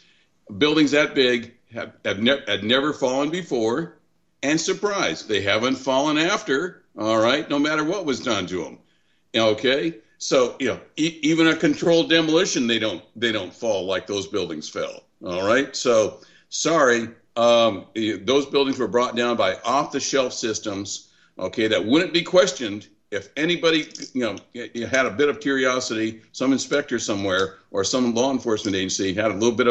buildings that big had never fallen before, and surprise, they haven't fallen after, all right, no matter what was done to them. Okay? So, even a controlled demolition, they don't fall like those buildings fell. All right. So, sorry, those buildings were brought down by off-the-shelf systems. Okay, that wouldn't be questioned if anybody, had a bit of curiosity. Some inspector somewhere or some law enforcement agency had a little bit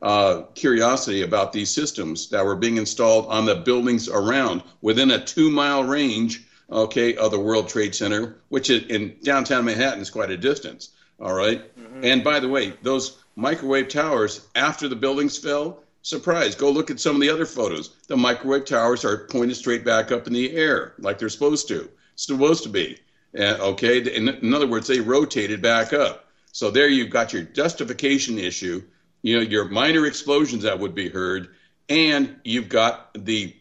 of curiosity about these systems that were being installed on the buildings around within a 2-mile range. Okay, of the World Trade Center, which in downtown Manhattan is quite a distance. All right. Mm-hmm. And by the way, those microwave towers, after the buildings fell, surprise, go look at some of the other photos. The microwave towers are pointed straight back up in the air like they're supposed to be. Okay. In other words, they rotated back up. So there you've got your justification issue, your minor explosions that would be heard, and you've got the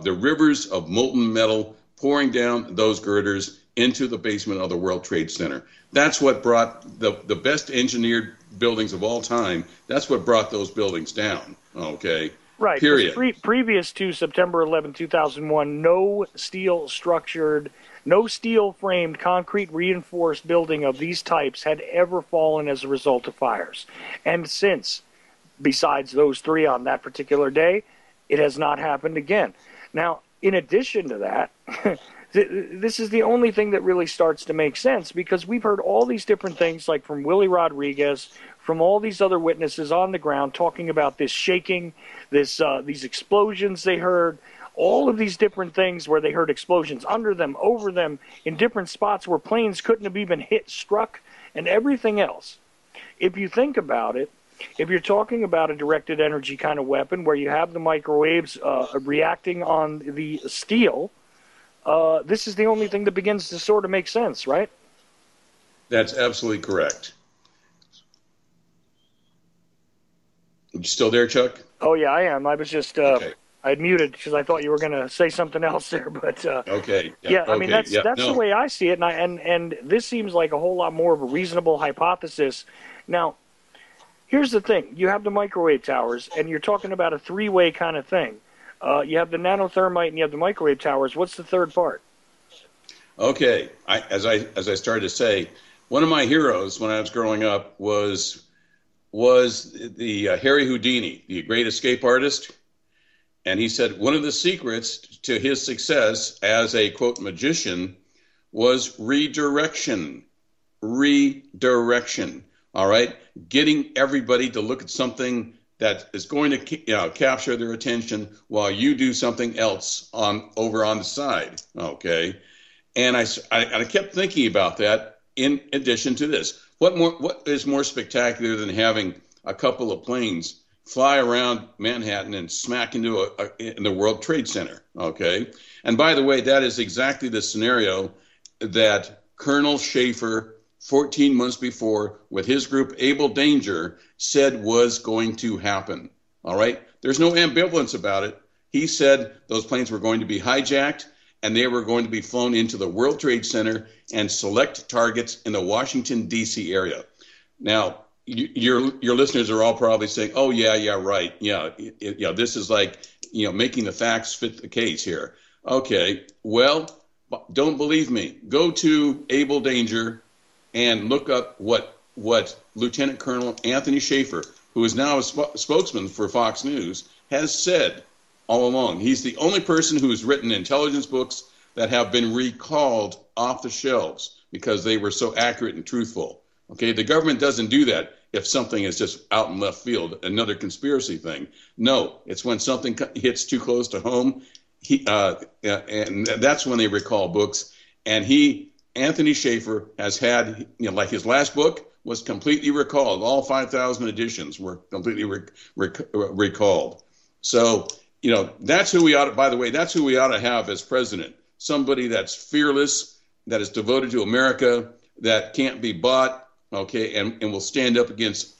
rivers of molten metal pouring down those girders into the basement of the World Trade Center. That's what brought the best engineered buildings of all time. That's what brought those buildings down. Okay. Right. Period. Previous to September 11, 2001, no steel framed, concrete reinforced building of these types had ever fallen as a result of fires. And since, besides those three on that particular day, it has not happened again. Now, in addition to that, this is the only thing that really starts to make sense, because we've heard all these different things, like from Willie Rodriguez, from all these other witnesses on the ground talking about this shaking, these explosions they heard, all of these different things where they heard explosions under them, over them, in different spots where planes couldn't have even struck, and everything else. If you think about it, if you're talking about a directed energy kind of weapon where you have the microwaves reacting on the steel, this is the only thing that begins to sort of make sense, right? That's absolutely correct. You still there, Chuck? Oh, yeah, I am. I was just okay. I had muted because I thought you were going to say something else there. But okay. Yeah, I mean, that's the way I see it. And this seems like a whole lot more of a reasonable hypothesis. Now, here's the thing. You have the microwave towers, and you're talking about a three-way kind of thing. You have the nanothermite and you have the microwave towers. What's the third part? Okay. As I started to say, one of my heroes when I was growing up was the Harry Houdini, the great escape artist. And he said one of the secrets to his success as a, quote, magician was redirection. Redirection. All right? Getting everybody to look at something that is going to capture their attention while you do something else over on the side. Okay? And I kept thinking about that in addition to this. What is more spectacular than having a couple of planes fly around Manhattan and smack into in the World Trade Center? Okay? And by the way, that is exactly the scenario that Colonel Schaefer 14 months before with his group Able Danger said was going to happen. All right? There's no ambivalence about it. He said those planes were going to be hijacked and they were going to be flown into the World Trade Center and select targets in the Washington, D.C. area. Now, your listeners are all probably saying, "Oh yeah, right, yeah, this is like making the facts fit the case here." Okay, well, don't believe me. Go to Able Danger and look up what Lieutenant Colonel Anthony Schaefer, who is now a spokesman for Fox News, has said all along. He's the only person who's written intelligence books that have been recalled off the shelves because they were so accurate and truthful. Okay, the government doesn't do that if something is just out in left field, another conspiracy thing. No, it's when something hits too close to home, and that's when they recall books. And Anthony Schaefer, has had, like his last book was completely recalled. All 5,000 editions were completely recalled. So, that's who we ought to, by the way, that's who we ought to have as president. Somebody that's fearless, that is devoted to America, that can't be bought, okay, and will stand up against,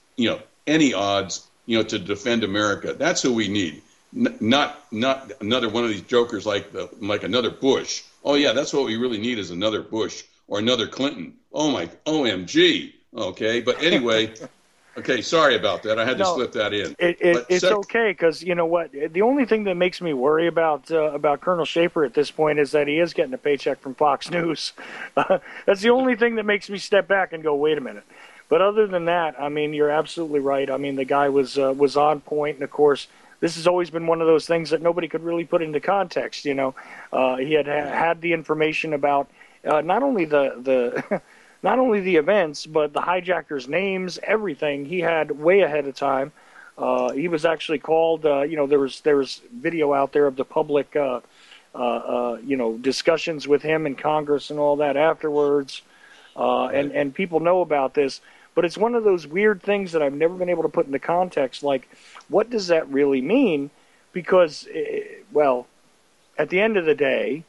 any odds, to defend America. That's who we need. Not another one of these jokers like another Bush. Oh yeah, that's what we really need is another Bush or another Clinton. Oh my, OMG. Okay, but anyway, okay, sorry about that. I had to slip that in. It's okay because you know what? The only thing that makes me worry about Colonel Schaefer at this point is that he is getting a paycheck from Fox News. That's the only thing that makes me step back and go, wait a minute. But other than that, I mean, you're absolutely right. I mean, the guy was on point, and of course, this has always been one of those things that nobody could really put into context. He had the information about not only the not only the events, but the hijackers' names, everything. He had way ahead of time. He was actually called. There was video out there of the public, discussions with him in Congress and all that afterwards, and people know about this. But it's one of those weird things that I've never been able to put into context. Like, what does that really mean? Because, at the end of the day,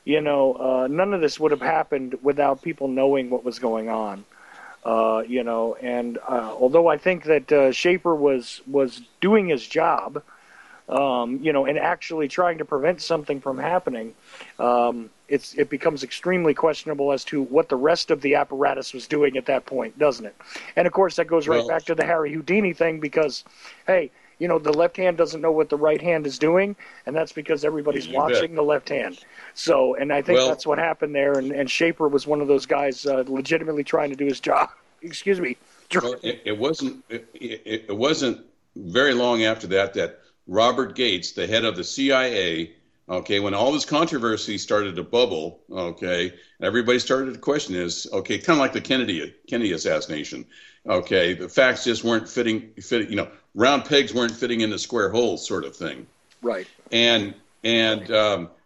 none of this would have happened without people knowing what was going on. And although I think that Schaefer was doing his job, and actually trying to prevent something from happening, it becomes extremely questionable as to what the rest of the apparatus was doing at that point, doesn't it? And of course, that goes right back to the Harry Houdini thing because, hey, the left hand doesn't know what the right hand is doing, and that's because everybody's watching the left hand. So, and I think that's what happened there, and Schaefer was one of those guys legitimately trying to do his job. Excuse me. Well, it wasn't very long after that Robert Gates, the head of the CIA, okay, when all this controversy started to bubble, okay, everybody started to question this, okay, kind of like the Kennedy assassination, okay, the facts just weren't fitting, round pegs weren't fitting into square holes, sort of thing. Right. And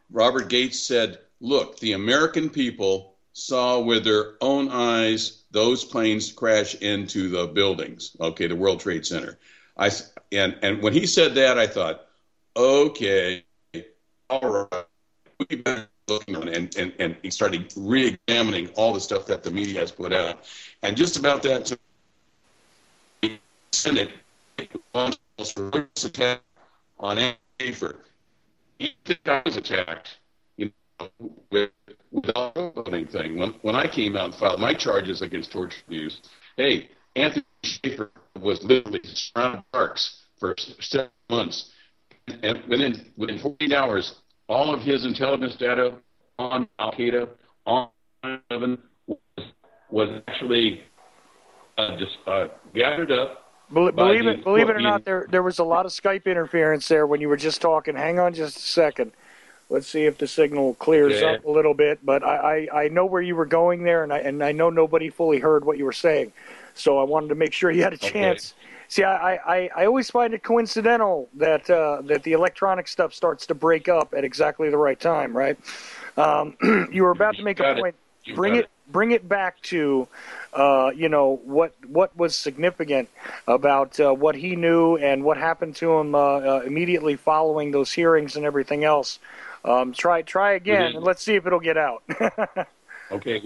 Robert Gates said, look, the American people saw with their own eyes those planes crash into the buildings, okay, the World Trade Center. And when he said that, I thought, okay, all right, we better look on, and he started re-examining all the stuff that the media has put out. And just about that time, the Senate launched a attack on Schaefer. He was attacked, without anything. When I came out and filed my charges against Torture News, hey, Anthony Schaefer was literally surrounded parks for 7 months. And within 14 hours, all of his intelligence data on Al-Qaeda, on 9/11, was actually gathered up. Believe it or not, there was a lot of Skype interference there when you were just talking. Hang on just a second. Let's see if the signal clears up a little bit. But I know where you were going there, and I know nobody fully heard what you were saying. So I wanted to make sure you had a chance. Okay. See, I always find it coincidental that the electronic stuff starts to break up at exactly the right time, right? You were about to make a point. Bring it back to, what was significant about what he knew and what happened to him immediately following those hearings and everything else. Try again, and let's see if it'll get out. Okay.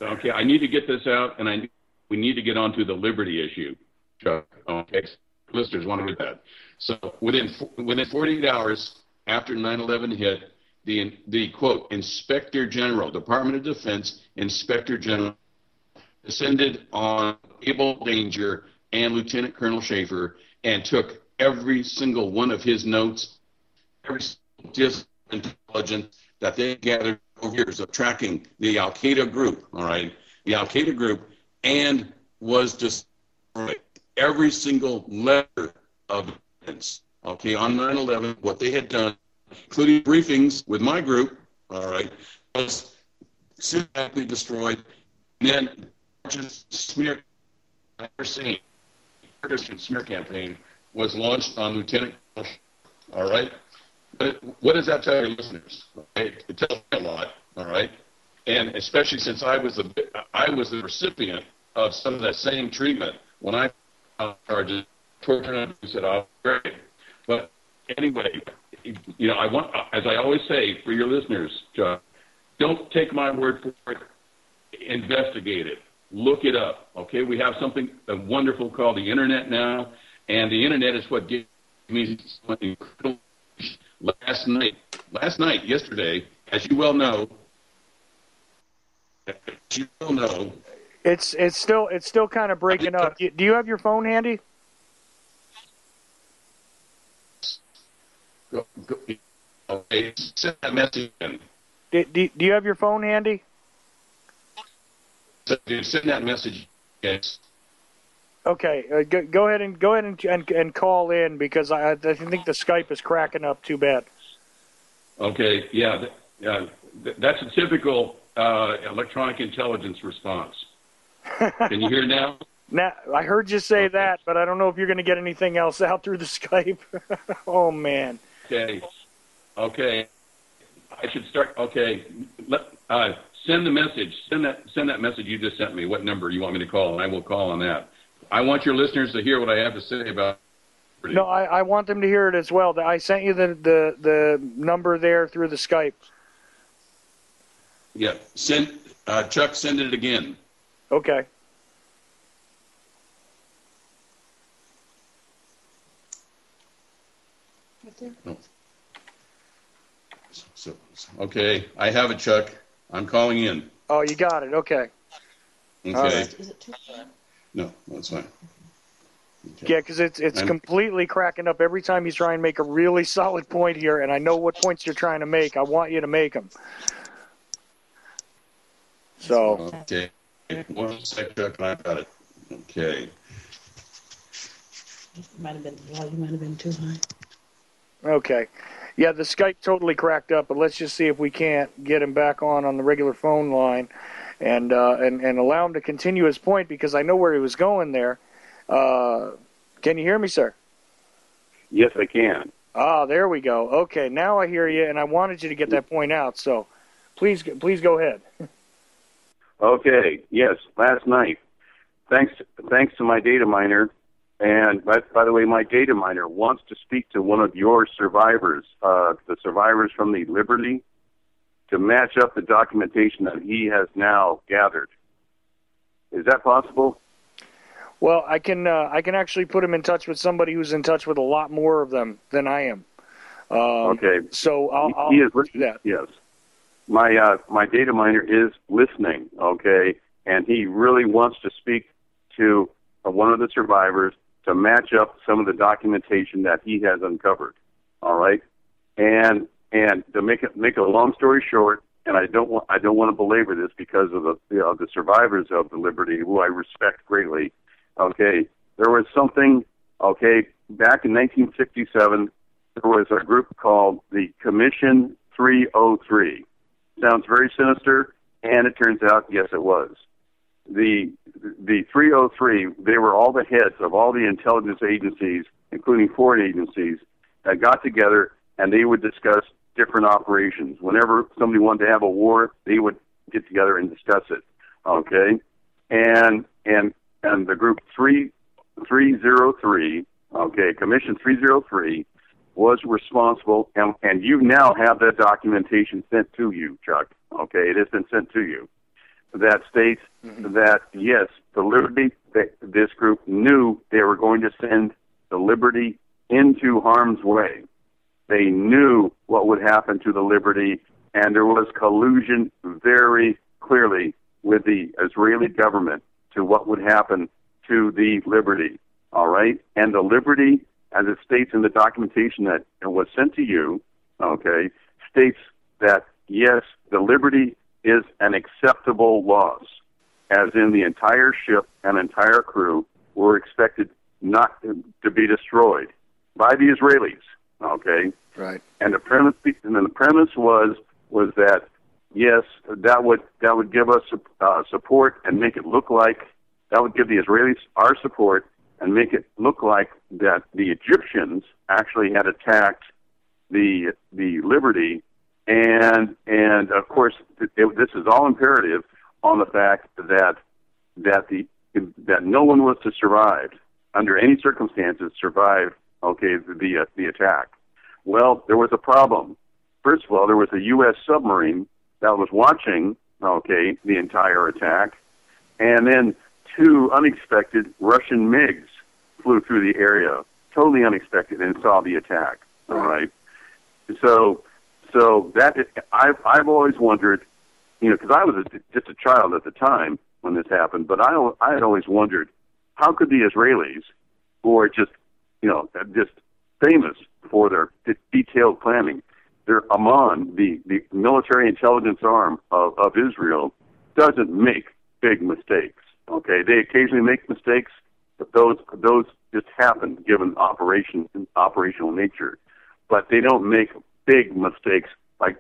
Okay, I need to get this out, and we need to get onto the liberty issue, Chuck. Okay, listeners want to get that. So within 48 hours after 9/11 hit, the quote Inspector General, Department of Defense Inspector General, descended on Abel Danger and Lieutenant Colonel Schaefer and took every single one of his notes, every single intelligence that they gathered over years of tracking the Al Qaeda group. All right, the Al Qaeda group, and was destroyed. Every single letter of evidence, okay, on 9/11, what they had done, including briefings with my group, all right, was systematically destroyed. And then just smear, I've never seen a smear campaign was launched on Lieutenant. All right, but what does that tell your listeners? Okay? It tells me a lot. All right, and especially since I was the recipient of some of that same treatment when I charges. Who said, "Oh, great," but anyway, you know, I want, as I always say for your listeners, John, don't take my word for it. Investigate it. Look it up. Okay, we have something wonderful called the internet now, and the internet is what gives me something incredible. Yesterday, as you well know, It's still kind of breaking up. Do you have your phone handy? Okay, send that message in. Do you have your phone handy? Send that message. Yes. Okay, go ahead and call in, because I think the Skype is cracking up too bad. Okay, yeah, that's a typical electronic intelligence response. Can you hear now? Now, I heard you say that, but I don't know if you're going to get anything else out through the Skype. Oh, man. Okay. I should start. Okay, send the message. Send that message you just sent me. What number you want me to call, and I will call on that. I want your listeners to hear what I have to say about. No, I want them to hear it as well. I sent you the number there through the Skype. Yeah, Chuck, send it again. Okay. No. So, okay, I have it, Chuck. I'm calling in. Oh, you got it. Okay. Okay. Right. Is it too far? No, that's fine. Okay. Yeah, because it's completely cracking up every time he's trying to make a really solid point here, and I know what points you're trying to make. I want you to make them. So. Okay. 1 sec, Chuck, and I got it. Okay. Might have been too high. Okay. Yeah, the Skype totally cracked up, but let's just see if we can't get him back on the regular phone line and allow him to continue his point, because I know where he was going there. Can you hear me, sir? Yes, I can. Ah, there we go. Okay, now I hear you, and I wanted you to get that point out, so please go ahead. Okay, yes, last night, thanks to my data miner, and by the way, my data miner wants to speak to one of your survivors, the survivors from the Liberty, to match up the documentation that he has now gathered. Is that possible? Well, I can actually put him in touch with somebody who's in touch with a lot more of them than I am. Okay. So I'll he is do that. Yes. My data miner is listening, okay, and he really wants to speak to one of the survivors to match up some of the documentation that he has uncovered. All right, and to make a long story short, and I don't want to belabor this because of the survivors of the Liberty, who I respect greatly. Okay, there was something. Okay, back in 1967, there was a group called the Commission 303. Sounds very sinister, and it turns out, yes, it was. The 303, they were all the heads of all the intelligence agencies, including foreign agencies, that got together, and they would discuss different operations. Whenever somebody wanted to have a war, they would get together and discuss it. Okay, and the group 303, okay, Commission 303, was responsible, and you now have that documentation sent to you, Chuck. Okay, it has been sent to you. that states that, yes, the Liberty, this group knew they were going to send the Liberty into harm's way. They knew what would happen to the Liberty, and there was collusion very clearly with the Israeli government to what would happen to the Liberty, all right? And the Liberty, as it states in the documentation that was sent to you, okay, states that, yes, the Liberty is an acceptable loss, as in the entire ship and entire crew were expected not to be destroyed by the Israelis, okay? Right. And the premise was that, yes, that would give us support and make it look like, that would give the Israelis our support and make it look like that the Egyptians actually had attacked the Liberty, and of course this is all imperative on the fact that no one was to survive under any circumstances the attack. Well, there was a problem. First of all, there was a U.S. submarine that was watching the entire attack, and then 2 unexpected Russian MiGs flew through the area, totally unexpected, and saw the attack. All right. So that I've always wondered, because I was just a child at the time when this happened, but I had always wondered, how could the Israelis, who are just famous for their detailed planning, their Amman, the military intelligence arm of Israel, doesn't make big mistakes. Okay, they occasionally make mistakes, but those just happen given operational nature. But they don't make big mistakes like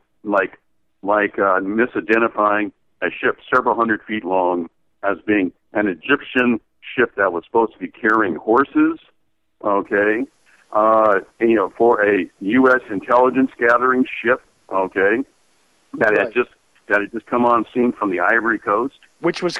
misidentifying a ship several hundred feet long as being an Egyptian ship that was supposed to be carrying horses. Okay, for a U.S. intelligence gathering ship. Okay, that had just come on scene from the Ivory Coast, which was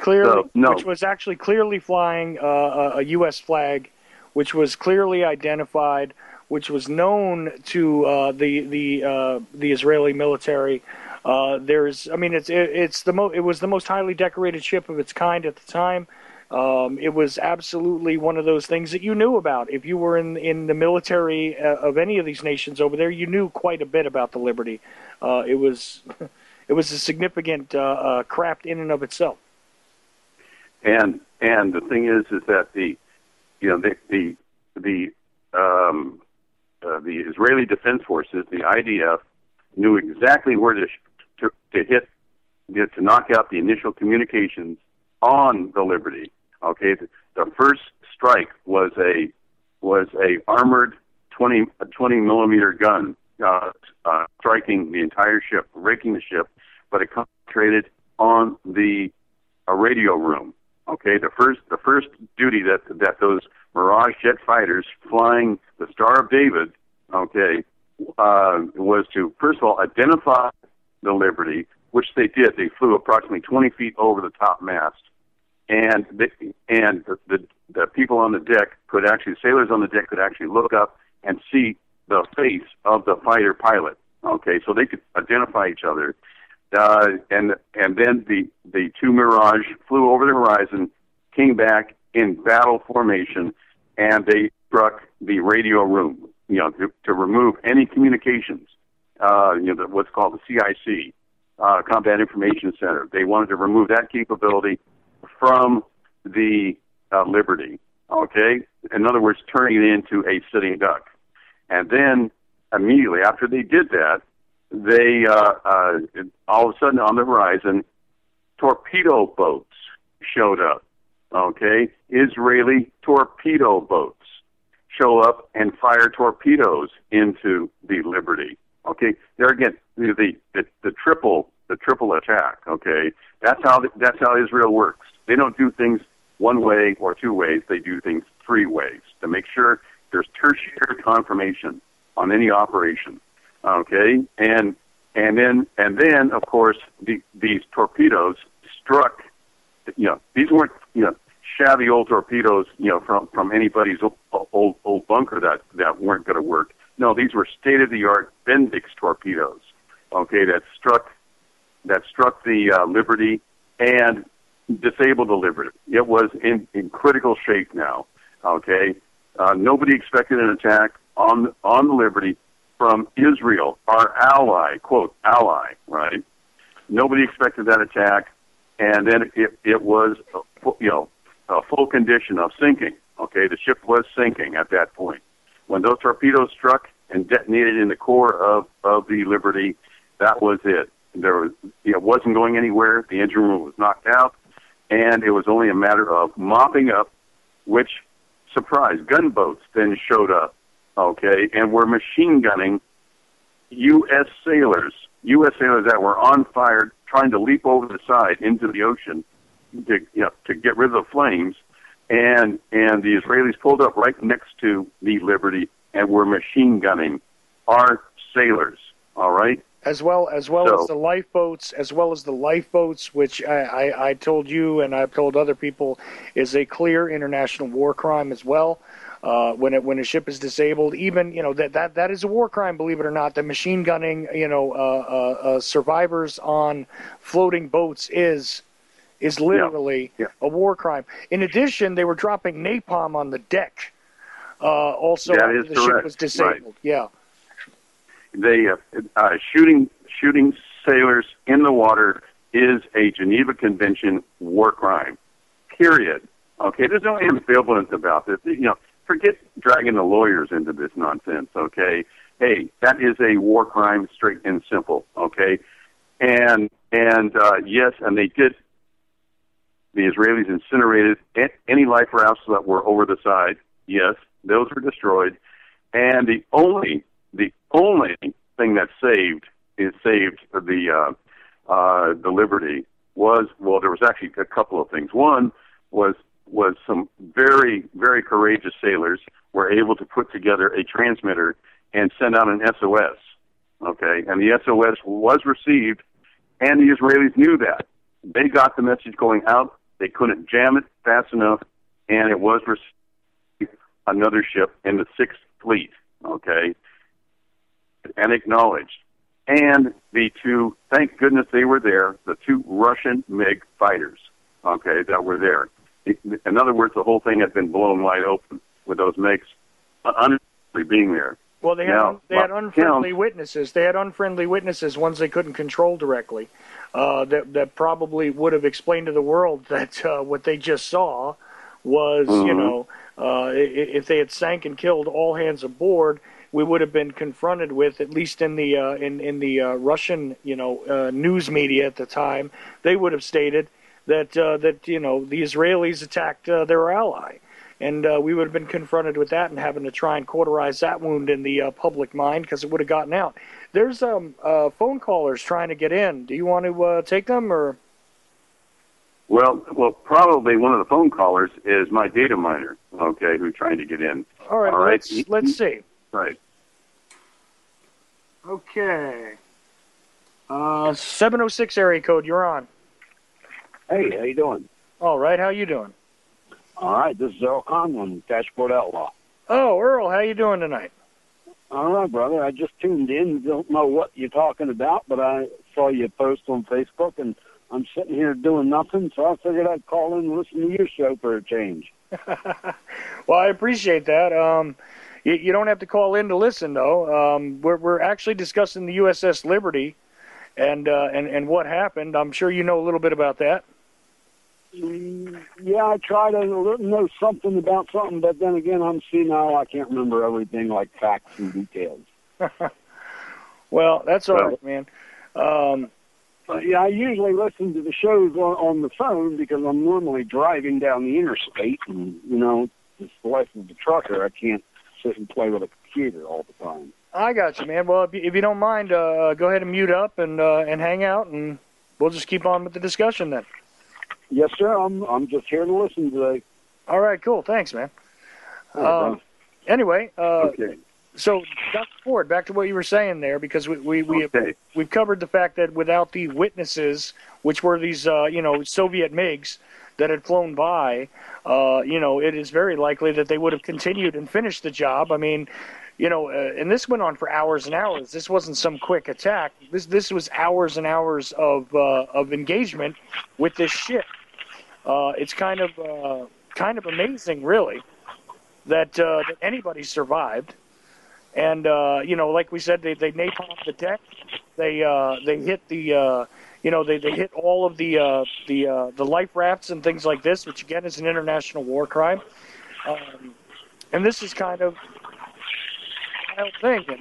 actually clearly flying a U.S. flag, which was clearly identified, which was known to the Israeli military. It was the most highly decorated ship of its kind at the time. It was absolutely one of those things that you knew about. If you were in the military of any of these nations over there, you knew quite a bit about the Liberty. It was a significant craft in and of itself. And the thing is that the Israeli Defense Forces, the IDF, knew exactly where to hit, to knock out the initial communications on the Liberty. Okay, the first strike was a armored 20 millimeter gun striking the entire ship, raking the ship, but it concentrated on the radio room. Okay, the first duty that those Mirage jet fighters flying the Star of David, was to first of all identify the Liberty, which they did. They flew approximately 20 feet over the top mast, and the people on the deck sailors on the deck could actually look up and see the face of the fighter pilot. Okay, so they could identify each other. And then the 2 Mirage flew over the horizon, came back in battle formation, and they struck the radio room, to remove any communications, what's called the CIC, Combat Information Center. They wanted to remove that capability from the Liberty, okay? In other words, turning it into a sitting duck. And then immediately after they did that, they all of a sudden on the horizon, torpedo boats showed up. Okay, Israeli torpedo boats show up and fire torpedoes into the Liberty. Okay, there again, the triple attack. Okay, that's how Israel works. They don't do things one way or two ways. They do things 3 ways to make sure there's tertiary confirmation on any operation. Okay, and then of course these torpedoes struck. These weren't shabby old torpedoes from anybody's old bunker that weren't going to work. No, these were state of the art Bendix torpedoes. Okay, that struck the Liberty and disabled the Liberty. It was in critical shape now. Okay, nobody expected an attack on the Liberty from Israel, our ally, quote ally, right? Nobody expected that attack, and then it was a full condition of sinking. Okay, the ship was sinking at that point. When those torpedoes struck and detonated in the core of the Liberty, that was it. It wasn't going anywhere. The engine room was knocked out, and it was only a matter of mopping up, which, surprise, gunboats then showed up, okay, and were machine gunning U.S. sailors that were on fire, trying to leap over the side into the ocean to get rid of the flames. And the Israelis pulled up right next to the Liberty and were machine gunning our sailors. All right, as well as the lifeboats, which I told you and I've told other people is a clear international war crime as well. When a ship is disabled, even that is a war crime. Believe it or not, the machine gunning survivors on floating boats is literally a war crime. In addition, they were dropping napalm on the deck. Also, that after is the correct. ship was disabled. Right. Yeah, they shooting sailors in the water is a Geneva Convention war crime. Period. Okay, there's no ambivalence about this. Forget dragging the lawyers into this nonsense. Okay, hey, that is a war crime, straight and simple. Okay, and yes, and they did. The Israelis incinerated any life rafts that were over the side. Yes, those were destroyed. And the only thing that saved the Liberty was, well, there was actually a couple of things. One was some very, very courageous sailors were able to put together a transmitter and send out an SOS. Okay, and the SOS was received, and the Israelis knew that. They got the message going out. They couldn't jam it fast enough, and it was received another ship in the Sixth Fleet, okay, and acknowledged. And the two, thank goodness they were there, the two Russian MiG fighters, okay, that were there. In other words, the whole thing had been blown wide open with those MiGs unintentionally being there. Well, they had unfriendly witnesses. They had unfriendly witnesses, ones they couldn't control directly. That probably would have explained to the world that what they just saw was, if they had sank and killed all hands aboard, we would have been confronted with, at least in the Russian news media at the time, they would have stated that the Israelis attacked their ally. And we would have been confronted with that and having to try and cauterize that wound in the public mind because it would have gotten out. There's phone callers trying to get in. Do you want to take them or? Well, probably one of the phone callers is my data miner, okay, who's trying to get in. All right. Let's see. Right. Okay. 706 area code. You're on. Hey, how you doing? All right. How you doing? All right, this is Earl Conlon, Dashboard Outlaw. Oh, Earl, how you doing tonight? All right, brother. I just tuned in. Don't know what you're talking about, but I saw your post on Facebook, and I'm sitting here doing nothing, so I figured I'd call in and listen to your show for a change. Well, I appreciate that. You don't have to call in to listen, though. We're actually discussing the USS Liberty and what happened. I'm sure you know a little bit about that. Yeah, I try to know something about something, but then again, I'm senile. I can't remember everything like facts and details. Well, that's all right, man. Yeah, I usually listen to the shows on the phone because I'm normally driving down the interstate, and it's the life of the trucker. I can't sit and play with a computer all the time. I got you, man. Well, if you don't mind, go ahead and mute up and hang out, and we'll just keep on with the discussion then. Yes, sir. I'm just here to listen today. All right, cool. Thanks, man. Anyway, Okay. So, Dr. Ford, back to what you were saying there, because we've covered the fact that without the witnesses, which were these Soviet MiGs that had flown by, it is very likely that they would have continued and finished the job. I mean, And this went on for hours and hours. This wasn't some quick attack. This was hours and hours of engagement with this ship. It's kind of amazing, really, that anybody survived. And like we said, they napalmed the deck. They hit they hit all of the life rafts and things like this, which again is an international war crime. And this is kind of a wild thing, And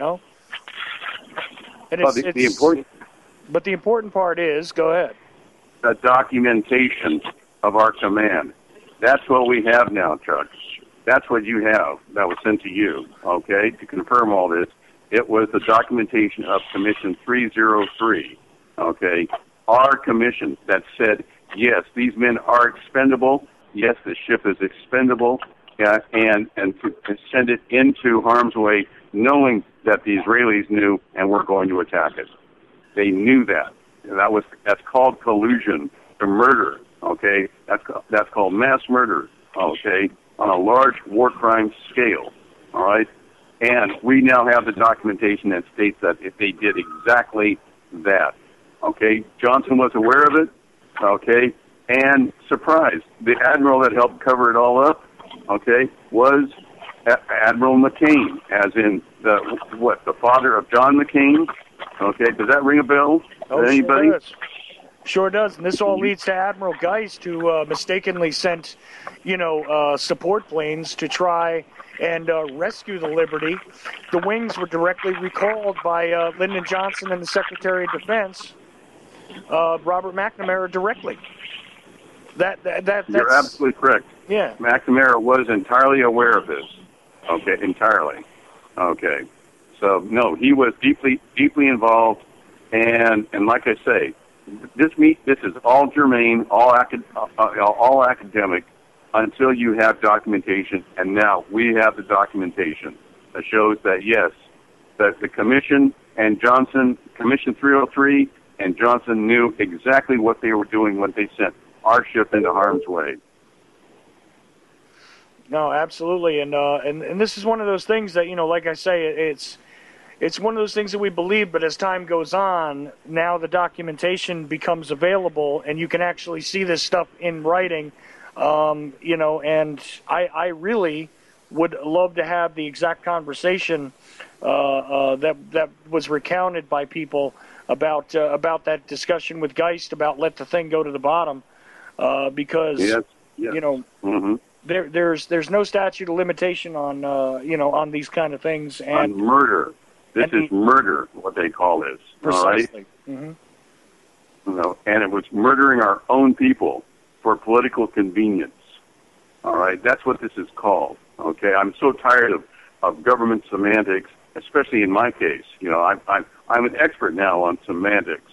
Well, the important part is, go ahead. The documentation of our command. That's what we have now, Chuck. That's what you have that was sent to you, okay, to confirm all this. It was the documentation of Commission 303, okay, our commission that said, yes, these men are expendable, yes, the ship is expendable, and to send it into harm's way knowing that the Israelis knew and were going to attack it. They knew that. That's called collusion to murder, okay? That's called mass murder, okay, on a large war crime scale, all right? And we now have the documentation that states that if they did exactly that, okay? Johnson was aware of it, okay? And surprised, the admiral that helped cover it all up, okay, was Admiral McCain, as in the father of John McCain. Okay, does that ring a bell? Anybody? Sure does. Sure does. And this all leads to Admiral Geist, who mistakenly sent, support planes to try and rescue the Liberty. The wings were directly recalled by Lyndon Johnson and the Secretary of Defense, Robert McNamara, directly. That's You're absolutely correct. Yeah. McNamara was entirely aware of this. Okay, entirely. Okay. So, no, he was deeply involved, and like I say, this is all germane, all academic, until you have documentation, and now we have the documentation that shows that, yes, that the Commission and Johnson, Commission 303 and Johnson knew exactly what they were doing when they sent our ship into harm's way. No, absolutely, and this is one of those things that, like I say, it's one of those things that we believe, but as time goes on, now the documentation becomes available, and you can actually see this stuff in writing, and I really would love to have the exact conversation that was recounted by people about that discussion with Geist about let the thing go to the bottom, because yes. Mm-hmm. There's no statute of limitation on on these kind of things and on murder. This is murder, what they call this. Precisely. All right? Mm-hmm. And it was murdering our own people for political convenience. All right, that's what this is called. Okay, I'm so tired of government semantics, especially in my case. I'm an expert now on semantics.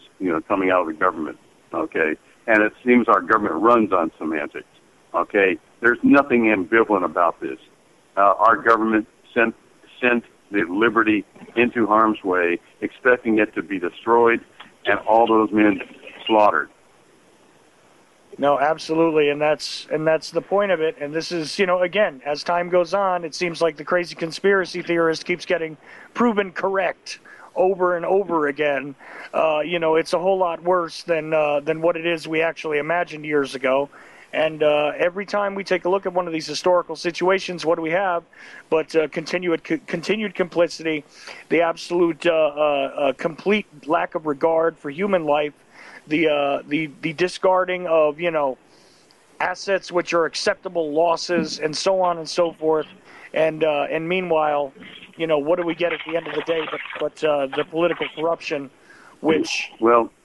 Coming out of the government. Okay, and it seems our government runs on semantics. Okay, there's nothing ambivalent about this. Our government sent the Liberty into harm's way, expecting it to be destroyed, and all those men slaughtered. No, absolutely, and that's the point of it. And this is, again, as time goes on, it seems like the crazy conspiracy theorist keeps getting proven correct over and over again. It's a whole lot worse than what it is we actually imagined years ago. And every time we take a look at one of these historical situations, what do we have? But continued complicity, the absolute complete lack of regard for human life, the discarding of assets which are acceptable losses, and so on and so forth. And meanwhile, what do we get at the end of the day but the political corruption, which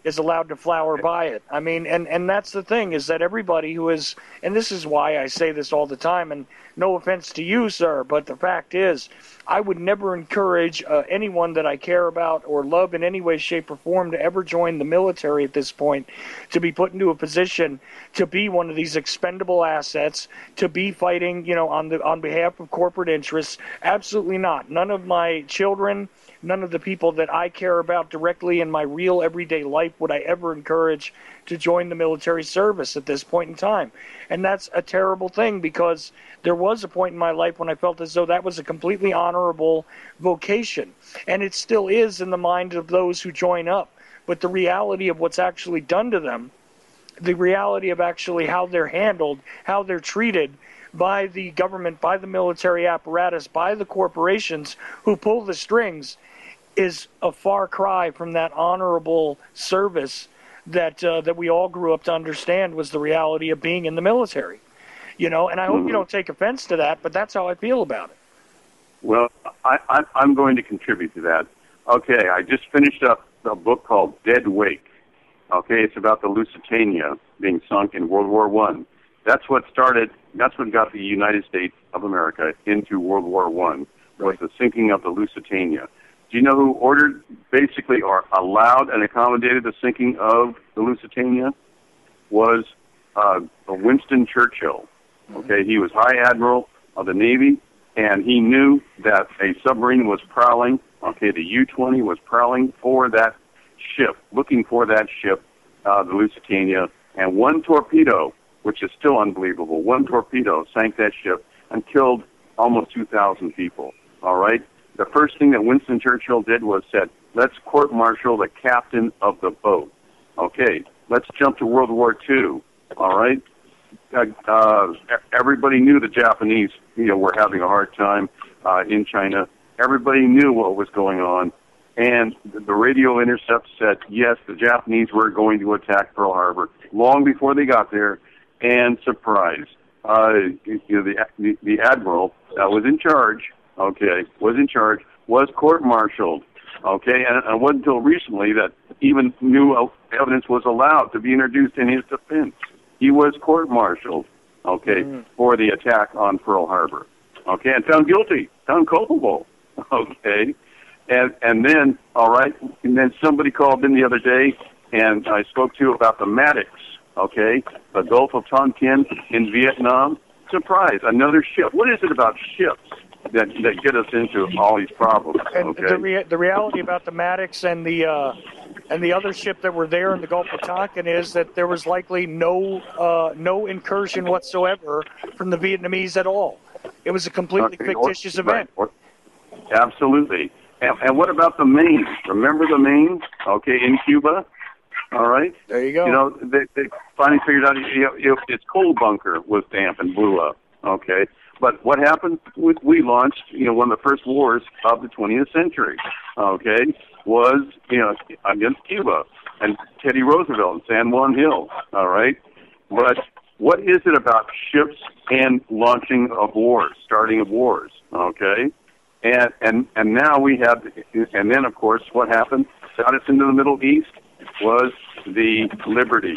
is allowed to flower by it. I mean, and that's the thing, is that everybody who is, and this is why I say this all the time, and no offense to you, sir, but the fact is, I would never encourage anyone that I care about or love in any way, shape, or form to ever join the military at this point, to be put into a position to be one of these expendable assets, to be fighting, on behalf of corporate interests. Absolutely not. None of my children, none of the people that I care about directly in my real everyday life life would I ever encourage to join the military service at this point in time. And that's a terrible thing, because there was a point in my life when I felt as though that was a completely honorable vocation. And it still is in the mind of those who join up. But the reality of what's actually done to them, the reality of actually how they're handled, how they're treated by the government, by the military apparatus, by the corporations who pull the strings, is a far cry from that honorable service that that we all grew up to understand was the reality of being in the military. And I hope you don't take offense to that, but that's how I feel about it. Well, I'm going to contribute to that. Okay, I just finished up a book called Dead Wake. Okay, it's about the Lusitania being sunk in World War I. That's what got the United States of America into World War I, was the sinking of the Lusitania. Do you know who ordered, basically, or allowed and accommodated the sinking of the Lusitania? Was Winston Churchill. Okay, he was High Admiral of the Navy, and he knew that a submarine was prowling. Okay, the U-20 was prowling for that ship, looking for that ship, the Lusitania, and one torpedo, which is still unbelievable, one torpedo sank that ship and killed almost 2,000 people. All right? The first thing that Winston Churchill did was said, let's court-martial the captain of the boat. Okay, let's jump to World War II. All right? Everybody knew the Japanese, were having a hard time in China. Everybody knew what was going on. And the radio intercept said, yes, the Japanese were going to attack Pearl Harbor long before they got there. And surprise, the admiral that was in charge, was court-martialed. Okay, and it wasn't until recently that even new evidence was allowed to be introduced in his defense. He was court-martialed, for the attack on Pearl Harbor. Okay, and found guilty, found culpable. Okay, and then, all right, and then somebody called in the other day, and I spoke to about the Maddox, the Gulf of Tonkin in Vietnam. Surprise, another ship. What is it about ships that get us into all these problems? And the reality about the Maddox and the other ship that were there in the Gulf of Tonkin is that there was likely no incursion whatsoever from the Vietnamese at all. It was a completely fictitious event. Right. Absolutely. And what about the Maine? Remember the Maine? Okay, in Cuba. All right. There you go. They finally figured out its coal bunker was damp and blew up. Okay. But what happened? We launched, one of the first wars of the 20th century. Okay, was against Cuba and Teddy Roosevelt and San Juan Hill. All right. But what is it about ships and launching of wars, starting of wars? Okay. And now we have, and then of course what happened? Got us into the Middle East was the Liberty.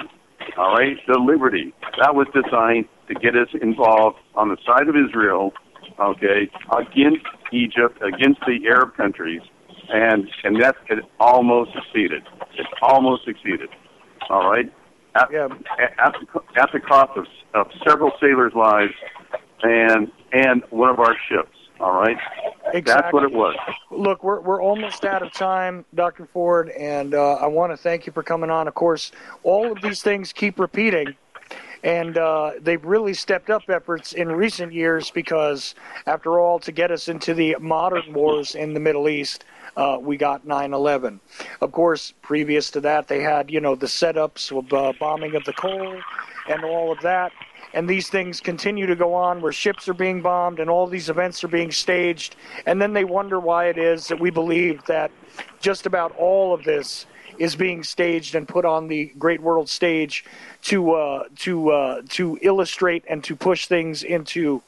All right, the Liberty. That was designed to get us involved on the side of Israel, against Egypt, against the Arab countries, and it almost succeeded. It almost succeeded. All right, at the cost of several sailors' lives and one of our ships. All right, exactly. That's what it was. Look, we're almost out of time, Dr. Ford, and I want to thank you for coming on. Of course, all of these things keep repeating, and they've really stepped up efforts in recent years because, after all, to get us into the modern wars in the Middle East, we got 9/11. Of course, previous to that, they had, the setups of bombing of the coal and all of that. And these things continue to go on where ships are being bombed and all these events are being staged. And then they wonder why it is that we believe that just about all of this is being staged and put on the great world stage to illustrate and to push things into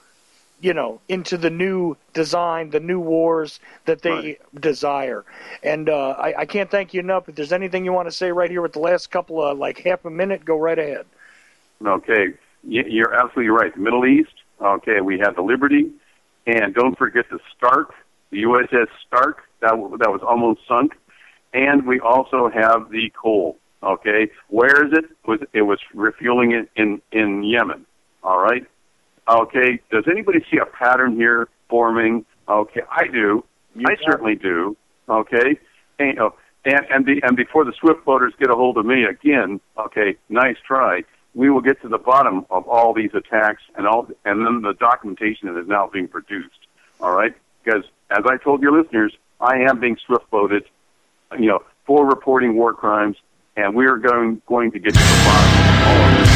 the new design, the new wars that they desire. And I can't thank you enough. If there's anything you want to say right here with the last couple of, half a minute, go right ahead. Okay. You're absolutely right. The Middle East, we had the Liberty, and don't forget the Stark, the USS Stark, that was almost sunk, and we also have the Cole, Where is it? It was refueling in Yemen, all right? Okay, does anybody see a pattern here forming? Okay, I do. I certainly do, And, And before the swift boaters get a hold of me again, okay, nice try. We will get to the bottom of all these attacks and then the documentation that is now being produced. All right, because as I told your listeners, I am being swift boated, for reporting war crimes, and we are going to get to the bottom of all of this.